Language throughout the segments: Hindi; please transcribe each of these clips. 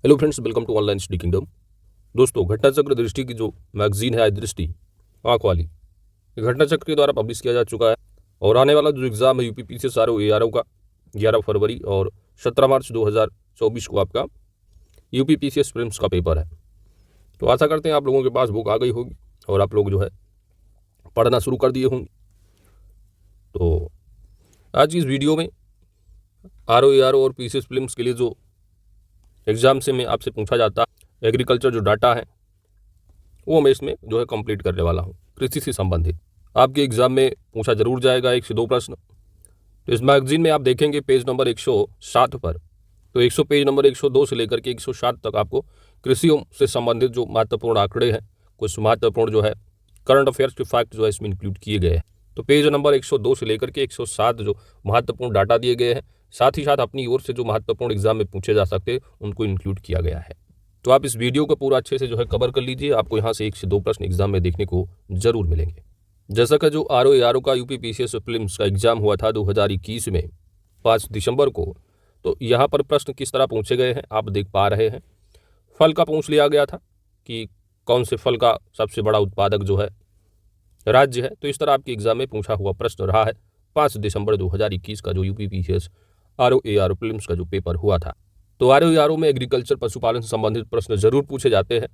Hello friends, welcome to online study kingdom. दोस्तों, घटना चक्र दृष्टि की जो मैगजीन है, आज दृष्टि आँख वाली, ये घटना चक्र के द्वारा पब्लिश किया जा चुका है। और आने वाला जो एग्ज़ाम है यूपीपीसीएस आरओ एआरओ का 11 फरवरी और 17 मार्च 2024 को आपका यूपीपीसीएस प्रीलिम्स का पेपर है। तो आशा करते हैं आप लोगों के पास बुक आ गई होगी और आप लोग जो है पढ़ना शुरू कर दिए होंगे। तो आज की इस वीडियो में आरओ एआरओ और पीसीएस प्रीलिम्स के लिए जो एग्ज़ाम से में आपसे पूछा जाता है एग्रीकल्चर जो डाटा है वो मैं इसमें जो है कंप्लीट करने वाला हूँ। कृषि से संबंधित आपके एग्ज़ाम में पूछा जरूर जाएगा 1 से 2 प्रश्न। तो इस मैगजीन में आप देखेंगे पेज नंबर 160 पर, तो 100 पेज नंबर 102 से लेकर के 160 तक आपको कृषियों से संबंधित जो महत्वपूर्ण आंकड़े हैं, कुछ महत्वपूर्ण जो है करंट अफेयर्स के फैक्ट जो है इसमें इंक्लूड किए गए हैं। तो पेज नंबर 102 से लेकर के 107 जो महत्वपूर्ण डाटा दिए गए हैं, साथ ही साथ अपनी ओर से जो महत्वपूर्ण एग्जाम में पूछे जा सकते हैं उनको इंक्लूड किया गया है। तो आप इस वीडियो को पूरा अच्छे से जो है कवर कर लीजिए, आपको यहाँ से 1 से 2 प्रश्न एग्जाम में देखने को जरूर मिलेंगे। जैसा कि जो आरओ एआरओ का यूपीपीसीएस प्रीलिम्स का एग्जाम हुआ था 2021 में 5 दिसंबर को, तो यहाँ पर प्रश्न किस तरह पूछे गए हैं आप देख पा रहे हैं। फल का पूछ लिया गया था कि कौन से फल का सबसे बड़ा उत्पादक जो है राज्य है। तो इस तरह आपके एग्जाम में पूछा हुआ प्रश्न रहा है 5 दिसंबर 2021 का जो यूपीपीसीएस आरओ एआरओ प्रीलिम्स का जो पेपर हुआ था। तो आरओ एआरओ में एग्रीकल्चर पशुपालन से संबंधित प्रश्न जरूर पूछे जाते हैं।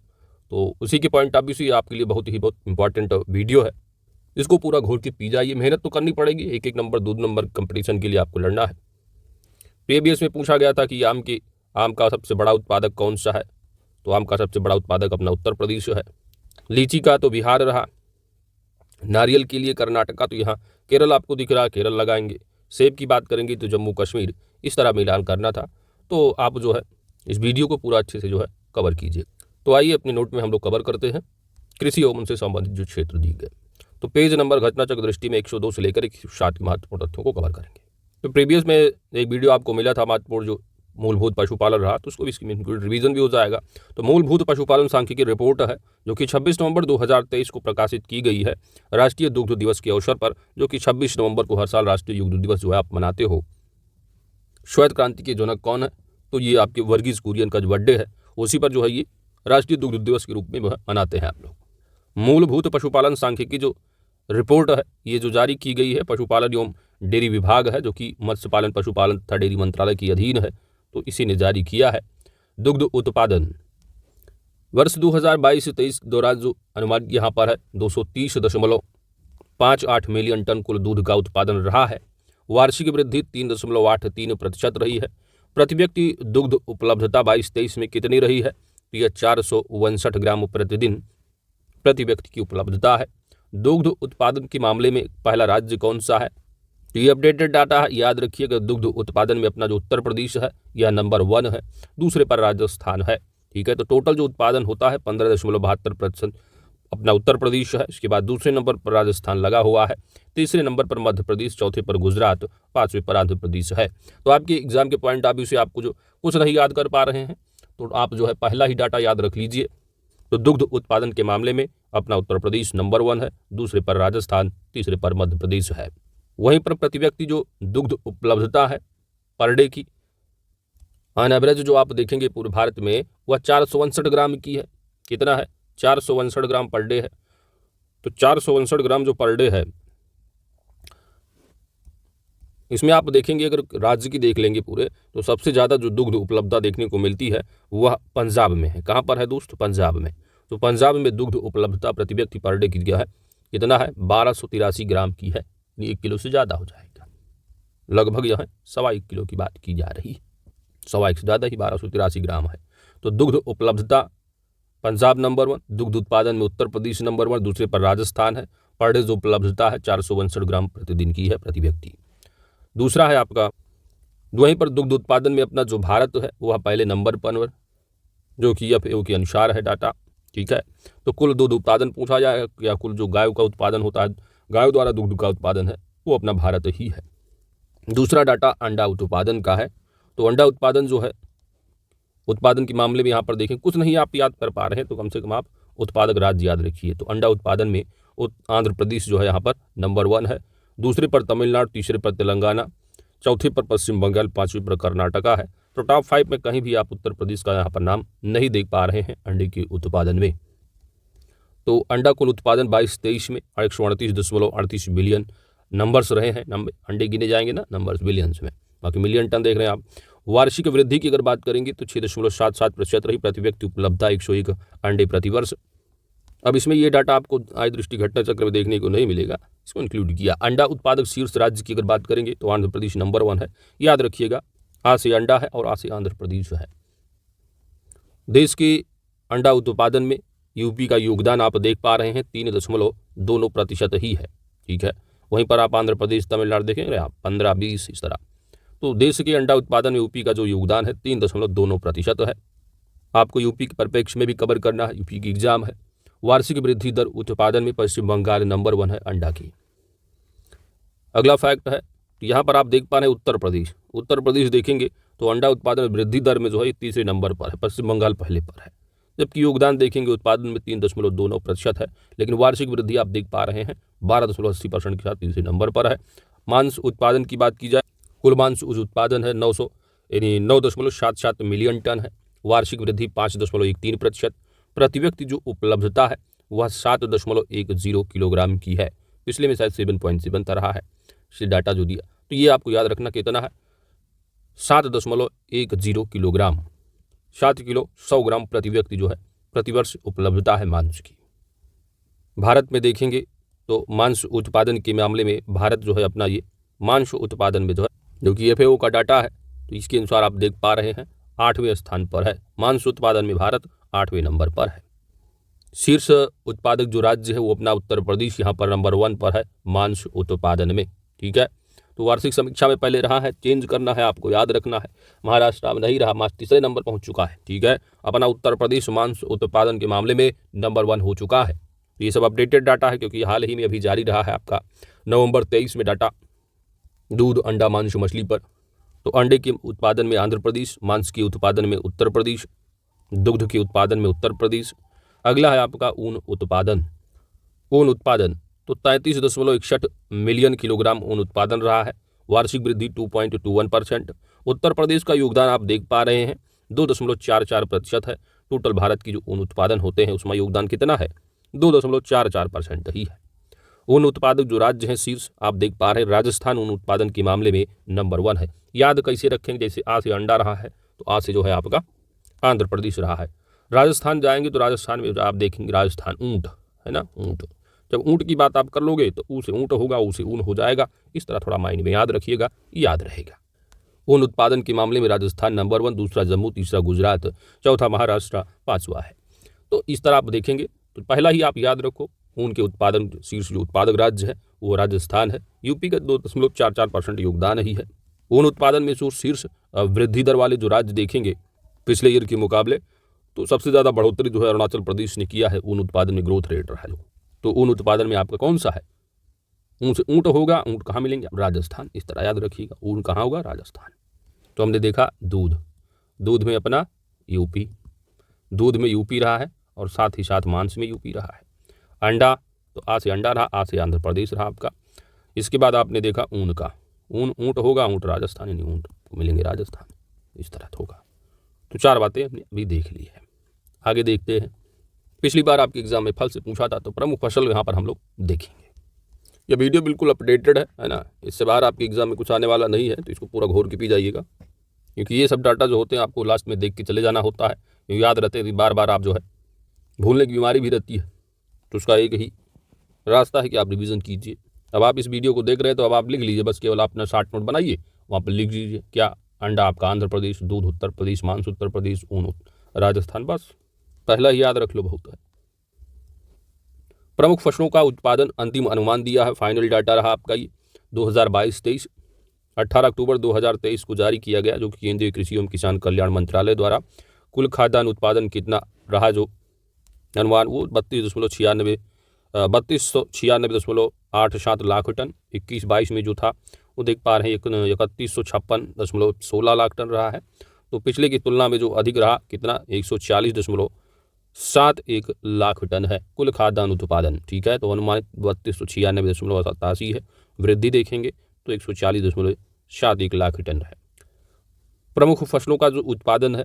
तो उसी के पॉइंट ऑफ व्यू से आपके लिए बहुत इंपॉर्टेंट वीडियो है। इसको पूरा घोल के पी जाइए, मेहनत तो करनी पड़ेगी, 1-1 नंबर 2 नंबर कंपटीशन के लिए आपको लड़ना है। प्रीवियस में पूछा गया था कि आम का सबसे बड़ा उत्पादक कौन सा है, तो आम का सबसे बड़ा उत्पादक अपना उत्तर प्रदेश है। लीची का तो बिहार रहा, नारियल के लिए कर्नाटक का, तो यहाँ केरल आपको दिख रहा है, केरल लगाएंगे। सेब की बात करेंगे तो जम्मू कश्मीर, इस तरह मिलान करना था। तो आप जो है इस वीडियो को पूरा अच्छे से जो है कवर कीजिए। तो आइए अपने नोट में हम लोग कवर करते हैं कृषि एवं उनसे संबंधित जो क्षेत्र दिए गए। तो पेज नंबर घटना चक्र दृष्टि में 102 से लेकर 160 के महत्वपूर्ण तथ्यों को कवर करेंगे। तो प्रीवियस में एक वीडियो आपको मिला था महत्वपूर्ण जो मूलभूत पशुपालन रहा, तो उसको भी इसमें रिवीजन भी हो जाएगा। तो मूलभूत पशुपालन सांख्यिकी रिपोर्ट है जो कि 26 नवंबर 2023 को प्रकाशित की गई है राष्ट्रीय दुग्ध दिवस के अवसर पर, जो कि 26 नवंबर को हर साल राष्ट्रीय दुग्ध दिवस जो है आप मनाते हो। श्वेत क्रांति के जनक कौन है, तो ये आपके वर्गीज कुरियन का जो बर्थडे है उसी पर जो है ये राष्ट्रीय दुग्ध दिवस के रूप में मनाते हैं आप लोग। मूलभूत पशुपालन सांख्यिकी जो रिपोर्ट है ये जो जारी की गई है पशुपालन एवं डेयरी विभाग है, जो कि मत्स्य पालन पशुपालन तथा डेयरी मंत्रालय के अधीन है, तो इसी ने जारी किया है। दुग्ध उत्पादन वर्ष 2022-23 के दौरान जो अनुमान यहाँ पर है 230.58 मिलियन टन कुल दूध का उत्पादन रहा है। वार्षिक वृद्धि 3.83% रही है। प्रति व्यक्ति दुग्ध उपलब्धता 22-23 में कितनी रही है, तो यह 459 ग्राम प्रतिदिन प्रति व्यक्ति की उपलब्धता है। दुग्ध उत्पादन के मामले में पहला राज्य कौन सा है, तो ये अपडेटेड डाटा है। याद रखिएगा दुग्ध उत्पादन में अपना जो उत्तर प्रदेश है यह नंबर 1 है, दूसरे पर राजस्थान है। ठीक है, तो टोटल जो उत्पादन होता है 15.72% अपना उत्तर प्रदेश है। इसके बाद दूसरे नंबर पर राजस्थान लगा हुआ है, तीसरे नंबर पर मध्य प्रदेश, चौथे पर गुजरात, 5वें पर आंध्र प्रदेश है। तो आपके एग्जाम के पॉइंट ऑफ व्यू से आपको जो कुछ नहीं याद कर पा रहे हैं तो आप जो है पहला ही डाटा याद रख लीजिए। तो दुग्ध उत्पादन के मामले में अपना उत्तर प्रदेश नंबर 1 है, दूसरे पर राजस्थान, तीसरे पर मध्य प्रदेश है। वहीं पर प्रति व्यक्ति जो दुग्ध उपलब्धता है पर डे की ऑन एवरेज जो आप देखेंगे पूरे भारत में वह 459 ग्राम की है। कितना है, 459 ग्राम पर डे है। तो 459 ग्राम जो पर डे है, इसमें आप देखेंगे अगर राज्य की देख लेंगे पूरे, तो सबसे ज़्यादा जो दुग्ध उपलब्धता देखने को मिलती है वह पंजाब में है। कहाँ पर है दोस्त, पंजाब में। तो पंजाब में दुग्ध उपलब्धता प्रति व्यक्ति पर डे की क्या है, कितना है, 1283 ग्राम की है। 1 किलो से ज़्यादा हो जाएगा, लगभग यह 1.25 किलो की बात की जा रही है। 1.25 से ज़्यादा ही 1283 ग्राम है। तो दुग्ध उपलब्धता पंजाब नंबर 1, दुग्ध उत्पादन में उत्तर प्रदेश नंबर 1, दूसरे पर राजस्थान है। पर डे जो उपलब्धता है 459 ग्राम प्रतिदिन की है प्रति व्यक्ति। दूसरा है आपका, वहीं पर दुग्ध उत्पादन में अपना जो भारत है वह पहले नंबर पर, जो कि FAO के अनुसार है डाटा। ठीक है, तो कुल दूध उत्पादन पूछा जाए या कुल जो गायों का उत्पादन होता है, गायों द्वारा दुग्ध का उत्पादन है, वो अपना भारत ही है। दूसरा डाटा अंडा उत्पादन का है। तो अंडा उत्पादन जो है उत्पादन के मामले में यहाँ पर देखें, कुछ नहीं आप याद कर पा रहे हैं तो कम से कम आप उत्पादक राज्य याद रखिए। तो अंडा उत्पादन में आंध्र प्रदेश जो है यहाँ पर नंबर 1 है, दूसरे पर तमिलनाडु, तीसरे पर तेलंगाना, चौथे पर पश्चिम बंगाल, 5वें पर कर्नाटका है, तो टॉप 5 में कहीं भी आप उत्तर प्रदेश का यहाँ पर नाम नहीं देख पा रहे हैं अंडे के उत्पादन में। तो अंडा कुल उत्पादन 22-23 में 138.38 बिलियन नंबर्स रहे हैं। अंडे गिने जाएंगे ना नंबर्स बिलियंस में, बाकी मिलियन टन देख रहे हैं आप। वार्षिक वृद्धि की अगर बात करेंगे तो 6.77% रही प्रति व्यक्ति उपलब्धता 101 अंडे प्रति वर्ष। अब इसमें ये डाटा आपको आय दृष्टि घटना चक्र में देखने को नहीं मिलेगा, इसको इंक्लूड किया। अंडा उत्पादक शीर्ष राज्य की अगर बात करेंगे तो आंध्र प्रदेश नंबर 1 है, याद रखिएगा। आ से अंडा है और आ से आंध्र प्रदेश है। देश के अंडा उत्पादन में यूपी का योगदान आप देख पा रहे हैं 3.2% ही है, ठीक है। वहीं पर आप आंध्र प्रदेश तमिलनाडु देखेंगे आप 15-20 इस तरह। तो देश के अंडा उत्पादन में यूपी का जो योगदान है 3.2% है। आपको यूपी के परिप्रेक्ष्य में भी कवर करना है, यूपी की एग्जाम है। वार्षिक वृद्धि दर उत्पादन में पश्चिम बंगाल नंबर 1 है अंडा की। अगला फैक्ट है, यहाँ पर आप देख पा रहे हैं उत्तर प्रदेश देखेंगे तो अंडा उत्पादन वृद्धि दर में जो है तीसरे नंबर पर है, पश्चिम बंगाल पहले पर है। जबकि योगदान देखेंगे उत्पादन में 3.29% है, लेकिन वार्षिक वृद्धि आप देख पा रहे हैं 12.80% के साथ तीसरे नंबर पर है। मांस उत्पादन की बात की जाए, कुल मांस उत्पादन है 9.77 मिलियन टन है। वार्षिक वृद्धि 5.13%। प्रति व्यक्ति जो उपलब्धता है वह 7.10 किलोग्राम की है। पिछले में शायद 7.7 रहा है इसे डाटा जो दिया, तो ये आपको याद रखना कितना है, 7.10 किलोग्राम। 7 किलो 100 ग्राम प्रति व्यक्ति जो है प्रतिवर्ष उपलब्धता है मांस की। भारत में देखेंगे तो मांस उत्पादन के मामले में भारत जो है अपना ये मांस उत्पादन में जो है, जो कि FAO का डाटा है, तो इसके अनुसार आप देख पा रहे हैं 8वें स्थान पर है। मांस उत्पादन में भारत 8वें नंबर पर है। शीर्ष उत्पादक जो राज्य है वो अपना उत्तर प्रदेश यहाँ पर नंबर 1 पर है मांस उत्पादन में, ठीक है। तो वार्षिक समीक्षा में पहले रहा है, चेंज करना है, आपको याद रखना है। महाराष्ट्र अब नहीं रहा, तीसरे नंबर पहुंच चुका है, ठीक है। अपना उत्तर प्रदेश मांस उत्पादन के मामले में नंबर 1 हो चुका है। ये सब अपडेटेड डाटा है क्योंकि हाल ही में अभी जारी रहा है आपका नवंबर 23 में डाटा दूध, अंडा, मांस, मछली पर। तो अंडे के उत्पादन में आंध्र प्रदेश, मांस के उत्पादन में उत्तर प्रदेश, दुग्ध के उत्पादन में उत्तर प्रदेश। अगला है आपका ऊन उत्पादन। ऊन उत्पादन तो 33.61 मिलियन किलोग्राम ऊन उत्पादन रहा है। वार्षिक वृद्धि 2.21%। उत्तर प्रदेश का योगदान आप देख पा रहे हैं 2.44% है। टोटल भारत की जो ऊन उत्पादन होते हैं उसमें योगदान कितना है, 2.44% ही है। ऊन उत्पादक जो राज्य हैं शीर्ष आप देख पा रहे हैं, राजस्थान ऊन उत्पादन के मामले में नंबर 1 है। याद कैसे रखेंगे, जैसे आ से अंडा रहा है तो आ से जो है आपका आंध्र प्रदेश रहा है। राजस्थान जाएंगे तो राजस्थान में आप देखेंगे राजस्थान ऊंट है ना, ऊंट। जब ऊंट की बात आप कर लोगे तो ऊ से ऊंट होगा, ऊ से ऊन हो जाएगा। इस तरह थोड़ा माइंड में याद रखिएगा, याद रहेगा। ऊन उत्पादन के मामले में राजस्थान नंबर 1, दूसरा जम्मू, तीसरा गुजरात, चौथा महाराष्ट्र, 5वां है। तो इस तरह आप देखेंगे तो पहला ही आप याद रखो, ऊन के उत्पादन शीर्ष जो उत्पादक राज्य है वो राजस्थान है। यूपी का 2.44% योगदान ही है। ऊन उत्पादन में शीर्ष वृद्धि दर वाले जो राज्य देखेंगे पिछले ईयर के मुकाबले, तो सबसे ज़्यादा बढ़ोतरी जो है अरुणाचल प्रदेश ने किया है ऊन उत्पादन में, ग्रोथ रेट रहा है। तो ऊन उत्पादन में आपका कौन सा है, ऊन से ऊंट होगा, ऊंट कहाँ मिलेंगे, राजस्थान। इस तरह याद रखिएगा, ऊन कहाँ होगा, राजस्थान। तो हमने देखा दूध, दूध में अपना यूपी, दूध में यूपी रहा है और साथ ही साथ मांस में यूपी रहा है। अंडा तो आ से अंडा रहा, आ से आंध्र प्रदेश रहा आपका। इसके बाद आपने देखा ऊन का, ऊन ऊंट होगा, ऊंट राजस्थान, यानी ऊंट मिलेंगे राजस्थान, इस तरह होगा। तो 4 बातें हमने अभी देख ली है। आगे देखते हैं, पिछली बार आपके एग्जाम में फल से पूछा था, तो प्रमुख फसल यहाँ पर हम लोग देखेंगे। यह वीडियो बिल्कुल अपडेटेड है ना, इससे बाहर आपके एग्जाम में कुछ आने वाला नहीं है, तो इसको पूरा घोर के पी जाइएगा, क्योंकि ये सब डाटा जो होते हैं आपको लास्ट में देख के चले जाना होता है, क्योंकि याद रहते हैं, बार बार आप जो है भूलने की बीमारी भी रहती है। तो उसका एक ही रास्ता है कि आप रिवीजन कीजिए। अब आप इस वीडियो को देख रहे हैं तो अब आप लिख लीजिए, बस केवल अपना शॉर्ट नोट बनाइए, वहाँ पर लिख लीजिए क्या, अंडा आपका आंध्र प्रदेश, दूध उत्तर प्रदेश, मांस उत्तर प्रदेश, ऊन राजस्थान, बस पहला ही याद रख लो, बहुत है। प्रमुख फसलों का उत्पादन अंतिम अनुमान दिया है, फाइनल डाटा रहा आपका ये 2022-23। 18 अक्टूबर 2023 को जारी किया गया, जो कि केंद्रीय कृषि एवं किसान कल्याण मंत्रालय द्वारा। कुल खाद्यान्न उत्पादन कितना रहा जो अनुमान, वो 3296.87 लाख टन। 21-22 में जो था वो देख पा रहे हैं 3156.16 लाख टन रहा है। तो पिछले की तुलना में जो अधिक रहा कितना, 140.71 लाख टन है कुल खाद्यान्न उत्पादन, ठीक है। तो अनुमानित 3296.87 है। वृद्धि देखेंगे तो 140.71 लाख टन है। प्रमुख फसलों का जो उत्पादन है,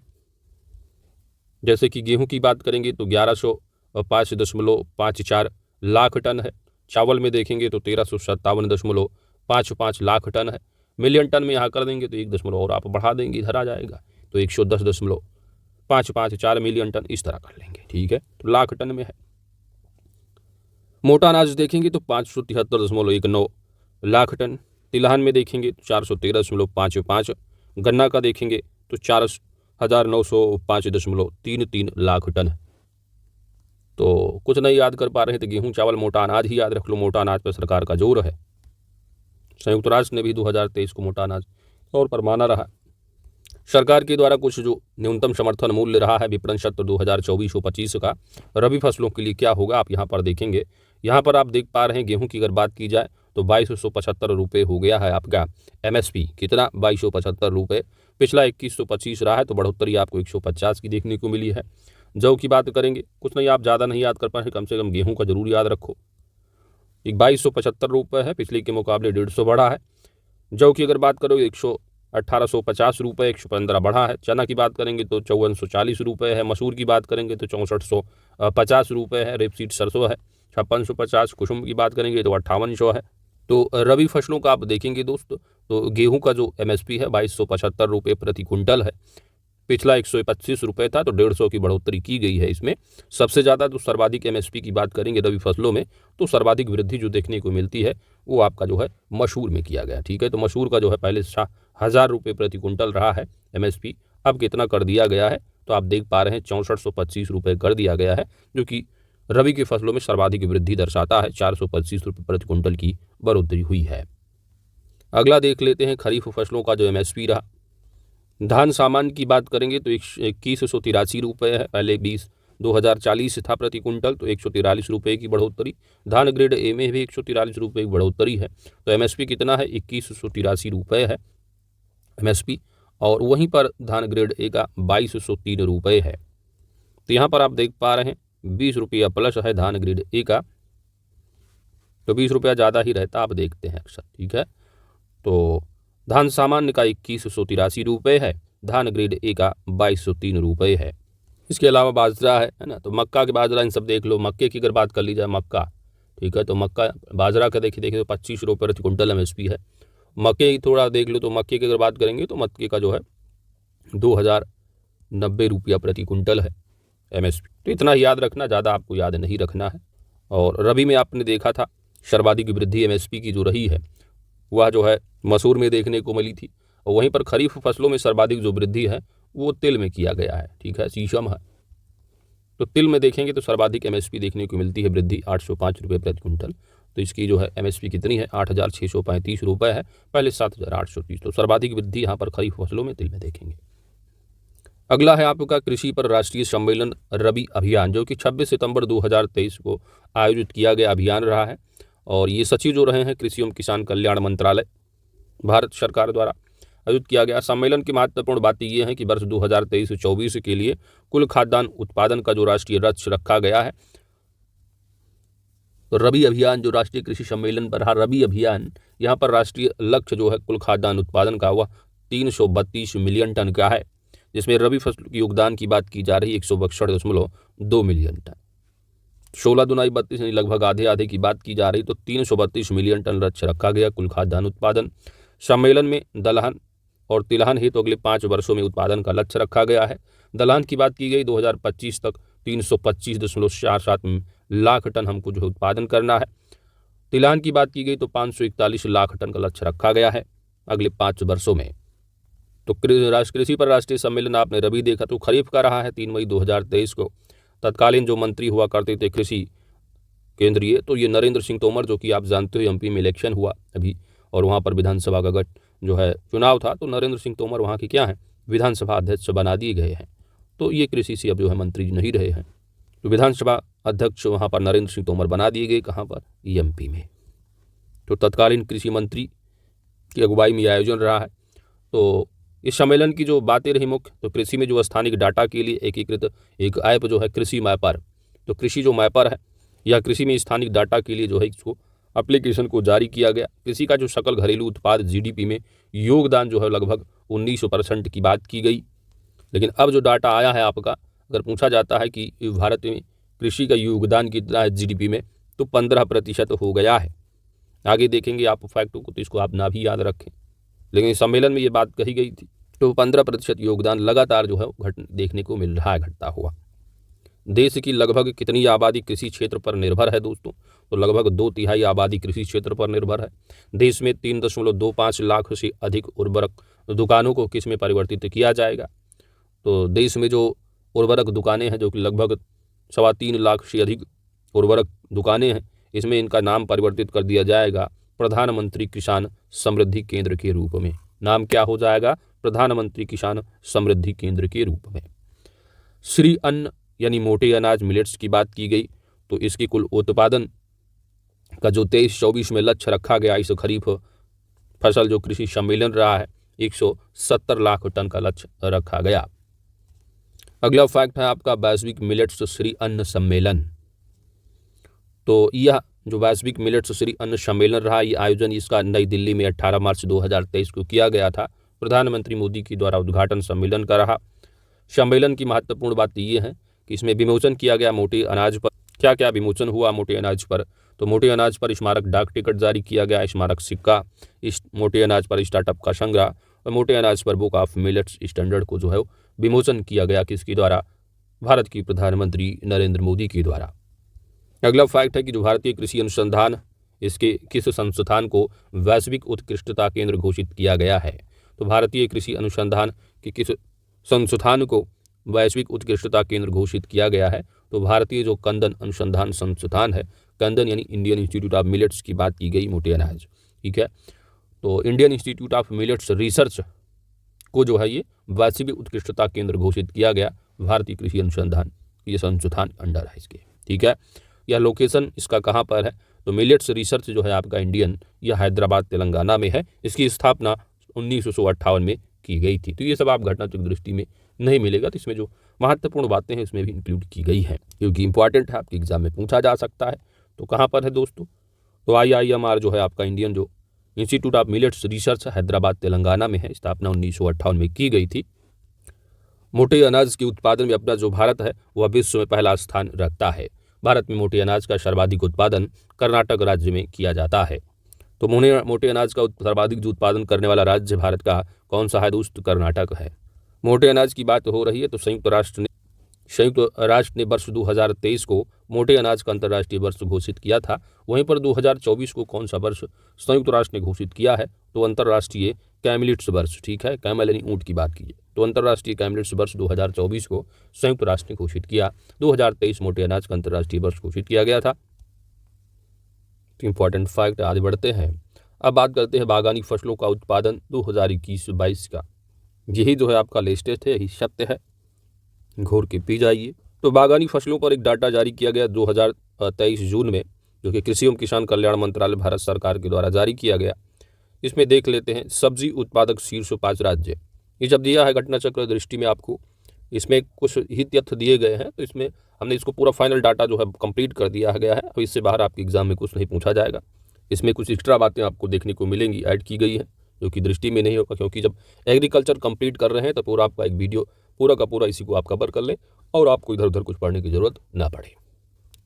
जैसे कि गेहूं की बात करेंगे तो 1105.54 लाख टन है। चावल में देखेंगे तो 1357.55 लाख टन है। मिलियन टन में यहाँ कर देंगे तो 1 और आप बढ़ा देंगे, इधर आ जाएगा तो 110.554 मिलियन टन इस तरह कर लेंगे। ठीक है, तो लाख टन में है। मोटा अनाज देखेंगे तो 573.19 लाख टन। तिलहन में देखेंगे तो 413.55। गन्ना का देखेंगे तो 4,905.33 लाख टन। तो कुछ नहीं याद कर पा रहे हैं तो गेहूं चावल मोटा अनाज ही याद रख लो। मोटा अनाज पर सरकार का जोर है। संयुक्त राष्ट्र ने भी 2023 को मोटा अनाज तौर पर माना रहा। सरकार के द्वारा कुछ जो न्यूनतम समर्थन मूल्य रहा है विपणन सत्र 2024-25 का रबी फसलों के लिए क्या होगा, आप यहाँ पर देखेंगे। यहाँ पर आप देख पा रहे हैं गेहूं की अगर बात की जाए तो 2275 रुपये हो गया है आपका MSP। कितना? 2275 रुपये। पिछला 2125 रहा है, तो बढ़ोतरी आपको 150 की देखने को मिली है। जौ की बात करेंगे, कुछ नहीं, आप ज़्यादा नहीं याद कर पाए, कम से कम गेहूँ का जरूर याद रखो। एक 2275 रुपये है, पिछले के मुकाबले 150 बढ़ा है। जौ की अगर बात करो 1850 रुपये, 115 बढ़ा है। चना की बात करेंगे तो 5440 रुपये है। मसूर की बात करेंगे तो 6450 रुपये है। रेपसीड सरसों है 5650। कुसुम की बात करेंगे तो 5800 है। तो रबी फसलों का आप देखेंगे दोस्त, तो गेहूं का जो MSP है 2275 रुपये प्रति कुंटल है। पिछला 125 रुपये था, तो 150 की बढ़ोतरी की गई है इसमें। सबसे ज़्यादा तो सर्वाधिक MSP की बात करेंगे रबी फसलों में, तो सर्वाधिक वृद्धि जो देखने को मिलती है वो आपका जो है मसूर में किया गया। ठीक है, तो मसूर का जो है पहले 1000 रुपये प्रति कुंटल रहा है MSP, अब कितना कर दिया गया है तो आप देख पा रहे हैं 6425 रुपये कर दिया गया है, जो कि रबी की फसलों में सर्वाधिक वृद्धि दर्शाता है। 425 रुपये प्रति कुंटल की बढ़ोतरी हुई है। अगला देख लेते हैं खरीफ फसलों का जो MSP रहा। धान सामान्य की बात करेंगे तो 2183 रुपये है, पहले 2040 था प्रति कुंटल, तो 143 रुपये की बढ़ोतरी। धान ग्रेड A में भी 143 रुपये की बढ़ोतरी है। तो MSP कितना है? 2183 रुपये है MSP, और वहीं पर धान ग्रेड A का 2203 रुपये है। तो यहाँ पर आप देख पा रहे हैं 20 रुपया प्लस है धान ग्रेड A का, तो 20 रुपया ज़्यादा ही रहता, आप देखते हैं अक्सर। ठीक है, तो धान सामान्य का 2183 रुपये है, धान ग्रेड A का 2203 रुपये है। इसके अलावा बाजरा है ना, तो मक्का के बाजरा इन सब देख लो। मक्के की अगर बात कर ली जाए, मक्का, ठीक है, तो मक्का बाजरा का देखिए तो 25 रुपये प्रति कुंटल MSP है। मक्के की थोड़ा देख लो, तो मक्के की अगर बात करेंगे तो मक्के का जो है 2090 रुपया प्रति कुंटल है MSP। तो इतना ही याद रखना, ज़्यादा आपको याद नहीं रखना है। और रबी में आपने देखा था सर्वाधिक वृद्धि MSP की जो रही है वह जो है मसूर में देखने को मिली थी, और वहीं पर खरीफ फसलों में सर्वाधिक जो वृद्धि है वो तिल में किया गया है। ठीक है, शीशम है, तो तिल में देखेंगे तो सर्वाधिक MSP देखने को मिलती है वृद्धि 805 रुपये प्रति कुंटल। तो इसकी जो है MSP कितनी है? 8635 रुपये है, पहले 7830। तो सर्वाधिक वृद्धि यहाँ पर खरीफ फसलों में तिल में देखेंगे। अगला है आपका कृषि पर राष्ट्रीय सम्मेलन रबी अभियान, जो कि 26 सितंबर 2023 को आयोजित किया गया अभियान रहा है। और ये सचिव जो रहे हैं कृषि एवं किसान कल्याण मंत्रालय, भारत सरकार द्वारा आयोजित किया गया। सम्मेलन की महत्वपूर्ण बात यह है कि वर्ष 2023-24 के लिए कुल खाद्यान्न उत्पादन का जो राष्ट्रीय लक्ष्य रखा गया है, तो रबी अभियान जो राष्ट्रीय कृषि सम्मेलन पर रहा रबी अभियान, यहाँ पर राष्ट्रीय लक्ष्य जो है कुल खाद्यान्न उत्पादन का वह 332 मिलियन टन का है, जिसमें रबी फसल की योगदान की बात की जा रही है 162.2 मिलियन टन। 16 दुनाई 32 यानी लगभग आधे आधे की बात की जा रही, तो 332 मिलियन टन लक्ष्य रखा गया कुल खाद्यान्न उत्पादन। सम्मेलन में दलहन और तिलहन हेतु अगले 5 वर्षों में उत्पादन का लक्ष्य रखा गया है। दलहन की बात की गई 2025 तक 325.47 लाख टन हमको जो है उत्पादन करना है। तिलहन की बात की गई तो 541 लाख टन का लक्ष्य रखा गया है अगले 5 वर्षों में। तो कृषि पर राष्ट्रीय सम्मेलन आपने रबी देखा, तो खरीफ का रहा है 3 मई 2023 को। तत्कालीन जो मंत्री हुआ करते थे कृषि केंद्रीय, तो ये नरेंद्र सिंह तोमर, जो कि आप जानते हो MP में इलेक्शन हुआ अभी, और वहाँ पर विधानसभा का जो है चुनाव था, तो नरेंद्र सिंह तोमर वहाँ के क्या हैं, विधानसभा अध्यक्ष बना दिए गए हैं। तो ये कृषि से अब जो है मंत्री नहीं रहे हैं, तो विधानसभा अध्यक्ष वहाँ पर नरेंद्र सिंह तोमर बना दिए गए। कहाँ पर? MP में। तो तत्कालीन कृषि मंत्री की अगुवाई में आयोजन रहा है। तो इस सम्मेलन की जो बातें रही मुख्य, तो कृषि में जो स्थानिक डाटा के लिए एकीकृत एक ऐप जो है कृषि मैपर, तो कृषि जो मैपर है या कृषि में स्थानिक डाटा के लिए जो है इसको एप्लीकेशन को जारी किया गया। कृषि का जो सकल घरेलू उत्पाद GDP में योगदान जो है लगभग 19% की बात की गई। लेकिन अब जो डाटा आया है आपका, अगर पूछा जाता है कि भारत में कृषि का योगदान कितना है जीडीपी में, तो 15% हो गया है। आगे देखेंगे आप फैक्टों को, तो इसको आप ना भी याद रखें, लेकिन इस सम्मेलन में ये बात कही गई थी। तो 15% योगदान लगातार जो है देखने को मिल रहा है घटता हुआ। देश की लगभग कितनी आबादी कृषि क्षेत्र पर निर्भर है दोस्तों, तो लगभग 2/3 आबादी कृषि क्षेत्र पर निर्भर है। देश में 3.25 लाख से अधिक उर्वरक दुकानों को किस में परिवर्तित किया जाएगा, तो देश में जो उर्वरक दुकानें हैं, जो कि लगभग 3.25 लाख से अधिक उर्वरक दुकानें हैं, इसमें इनका नाम परिवर्तित कर दिया जाएगा प्रधानमंत्री किसान समृद्धि केंद्र के रूप में। नाम क्या हो जाएगा? प्रधानमंत्री किसान समृद्धि केंद्र के रूप में। श्री अन्न यानी मोटे अनाज मिलेट्स की बात की गई, तो इसकी कुल उत्पादन का जो 23-24 में लक्ष्य रखा गया, इस खरीफ फसल जो कृषि सम्मेलन रहा है, 170 लाख टन का लक्ष्य रखा गया। अगला फैक्ट है आपका वैश्विक मिलेट्स श्री अन्न सम्मेलन। तो यह जो वैश्विक मिलेट्स श्री अन्न सम्मेलन रहा, ये आयोजन इसका नई दिल्ली में 18 मार्च 2023 को किया गया था। प्रधानमंत्री मोदी के द्वारा उद्घाटन सम्मेलन का रहा। सम्मेलन की महत्वपूर्ण बात ये है कि इसमें विमोचन किया गया मोटे अनाज पर। क्या क्या विमोचन हुआ मोटे अनाज पर? तो मोटे अनाज पर स्मारक डाक टिकट जारी किया गया, स्मारक सिक्का, इस मोटे अनाज पर स्टार्टअप का संग्रह, और मोटे अनाज पर बुक ऑफ मिलेट्स स्टैंडर्ड को जो है विमोचन किया गया, किसके द्वारा? भारत की प्रधानमंत्री नरेंद्र मोदी के द्वारा। अगला फैक्ट है कि जो भारतीय कृषि अनुसंधान, इसके किस संस्थान को वैश्विक उत्कृष्टता केंद्र घोषित किया गया है? तो भारतीय कृषि अनुसंधान के किस संस्थान को वैश्विक उत्कृष्टता केंद्र घोषित किया गया है? तो भारतीय जो कंदन अनुसंधान संस्थान है, कंदन यानी इंडियन इंस्टीट्यूट ऑफ मिलेट्स की बात की गई मोटे अनाज, ठीक है। तो Indian institute of millets research को जो है ये वैश्विक उत्कृष्टता केंद्र घोषित किया गया, भारतीय कृषि अनुसंधान ये संस्थान अंडर है इसके, ठीक है। यह लोकेशन इसका कहाँ पर है? तो मिलेट्स रिसर्च जो है आपका इंडियन, यह हैदराबाद तेलंगाना में है। इसकी स्थापना 1958 में की गई थी। तो ये सब आप घटना चक्र दृष्टि में नहीं मिलेगा, तो इसमें जो महत्वपूर्ण बातें हैं इसमें भी इंक्लूड की गई हैं, क्योंकि इंपॉर्टेंट है, आपके एग्जाम में पूछा जा सकता है। तो कहाँ पर है दोस्तों? तो IIMR जो है आपका इंडियन जो institute of millets research Hyderabad Telangana में है। स्थापना 1958 में की गई थी। मोटे अनाज के उत्पादन में अपना जो भारत है वह विश्व में पहला स्थान रखता है। भारत में मोटे अनाज का सर्वाधिक उत्पादन कर्नाटक राज्य में किया जाता है। तो मोटे अनाज का सर्वाधिक जो उत्पादन करने वाला राज्य भारत का कौन सा है दोस्त? कर्नाटक है। मोटे अनाज की बात हो रही है तो संयुक्त राष्ट्र ने वर्ष 2023 को मोटे अनाज का अंतर्राष्ट्रीय वर्ष घोषित किया था। वहीं पर 2024 को कौन सा वर्ष संयुक्त राष्ट्र ने घोषित किया है? तो अंतर्राष्ट्रीय कैमलिट्स वर्ष, ठीक है। कैमल यानी ऊँट की बात कीजिए, तो अंतर्राष्ट्रीय कैमलिट्स वर्ष 2024 को संयुक्त राष्ट्र ने घोषित किया। 2023 मोटे अनाज का अंतर्राष्ट्रीय वर्ष घोषित किया गया था। इंपॉर्टेंट फैक्ट आगे बढ़ते हैं। अब बात करते हैं बागानी फसलों का उत्पादन 2021-22 का। यही जो है आपका लेटेस्ट है, यही सत्य है, घोर के पी जाइए। तो बागानी फसलों पर एक डाटा जारी किया गया 2023 जून में, जो कि कृषि एवं किसान कल्याण मंत्रालय भारत सरकार के द्वारा जारी किया गया। इसमें देख लेते हैं सब्जी उत्पादक शीर्ष 5 राज्य। ये जब दिया है घटना चक्र दृष्टि में आपको, इसमें कुछ ही तथ्य दिए गए हैं, तो इसमें हमने इसको पूरा फाइनल डाटा जो है कंप्लीट कर दिया गया है। अब इससे बाहर आपके एग्जाम में कुछ नहीं पूछा जाएगा। इसमें कुछ एक्स्ट्रा बातें आपको देखने को मिलेंगी, ऐड की गई है, जो कि दृष्टि में नहीं होगा, क्योंकि जब एग्रीकल्चर कंप्लीट कर रहे हैं तो पूरा आपका एक वीडियो पूरा का पूरा इसी को आप कवर कर लें और आपको इधर उधर कुछ पढ़ने की जरूरत ना पड़े।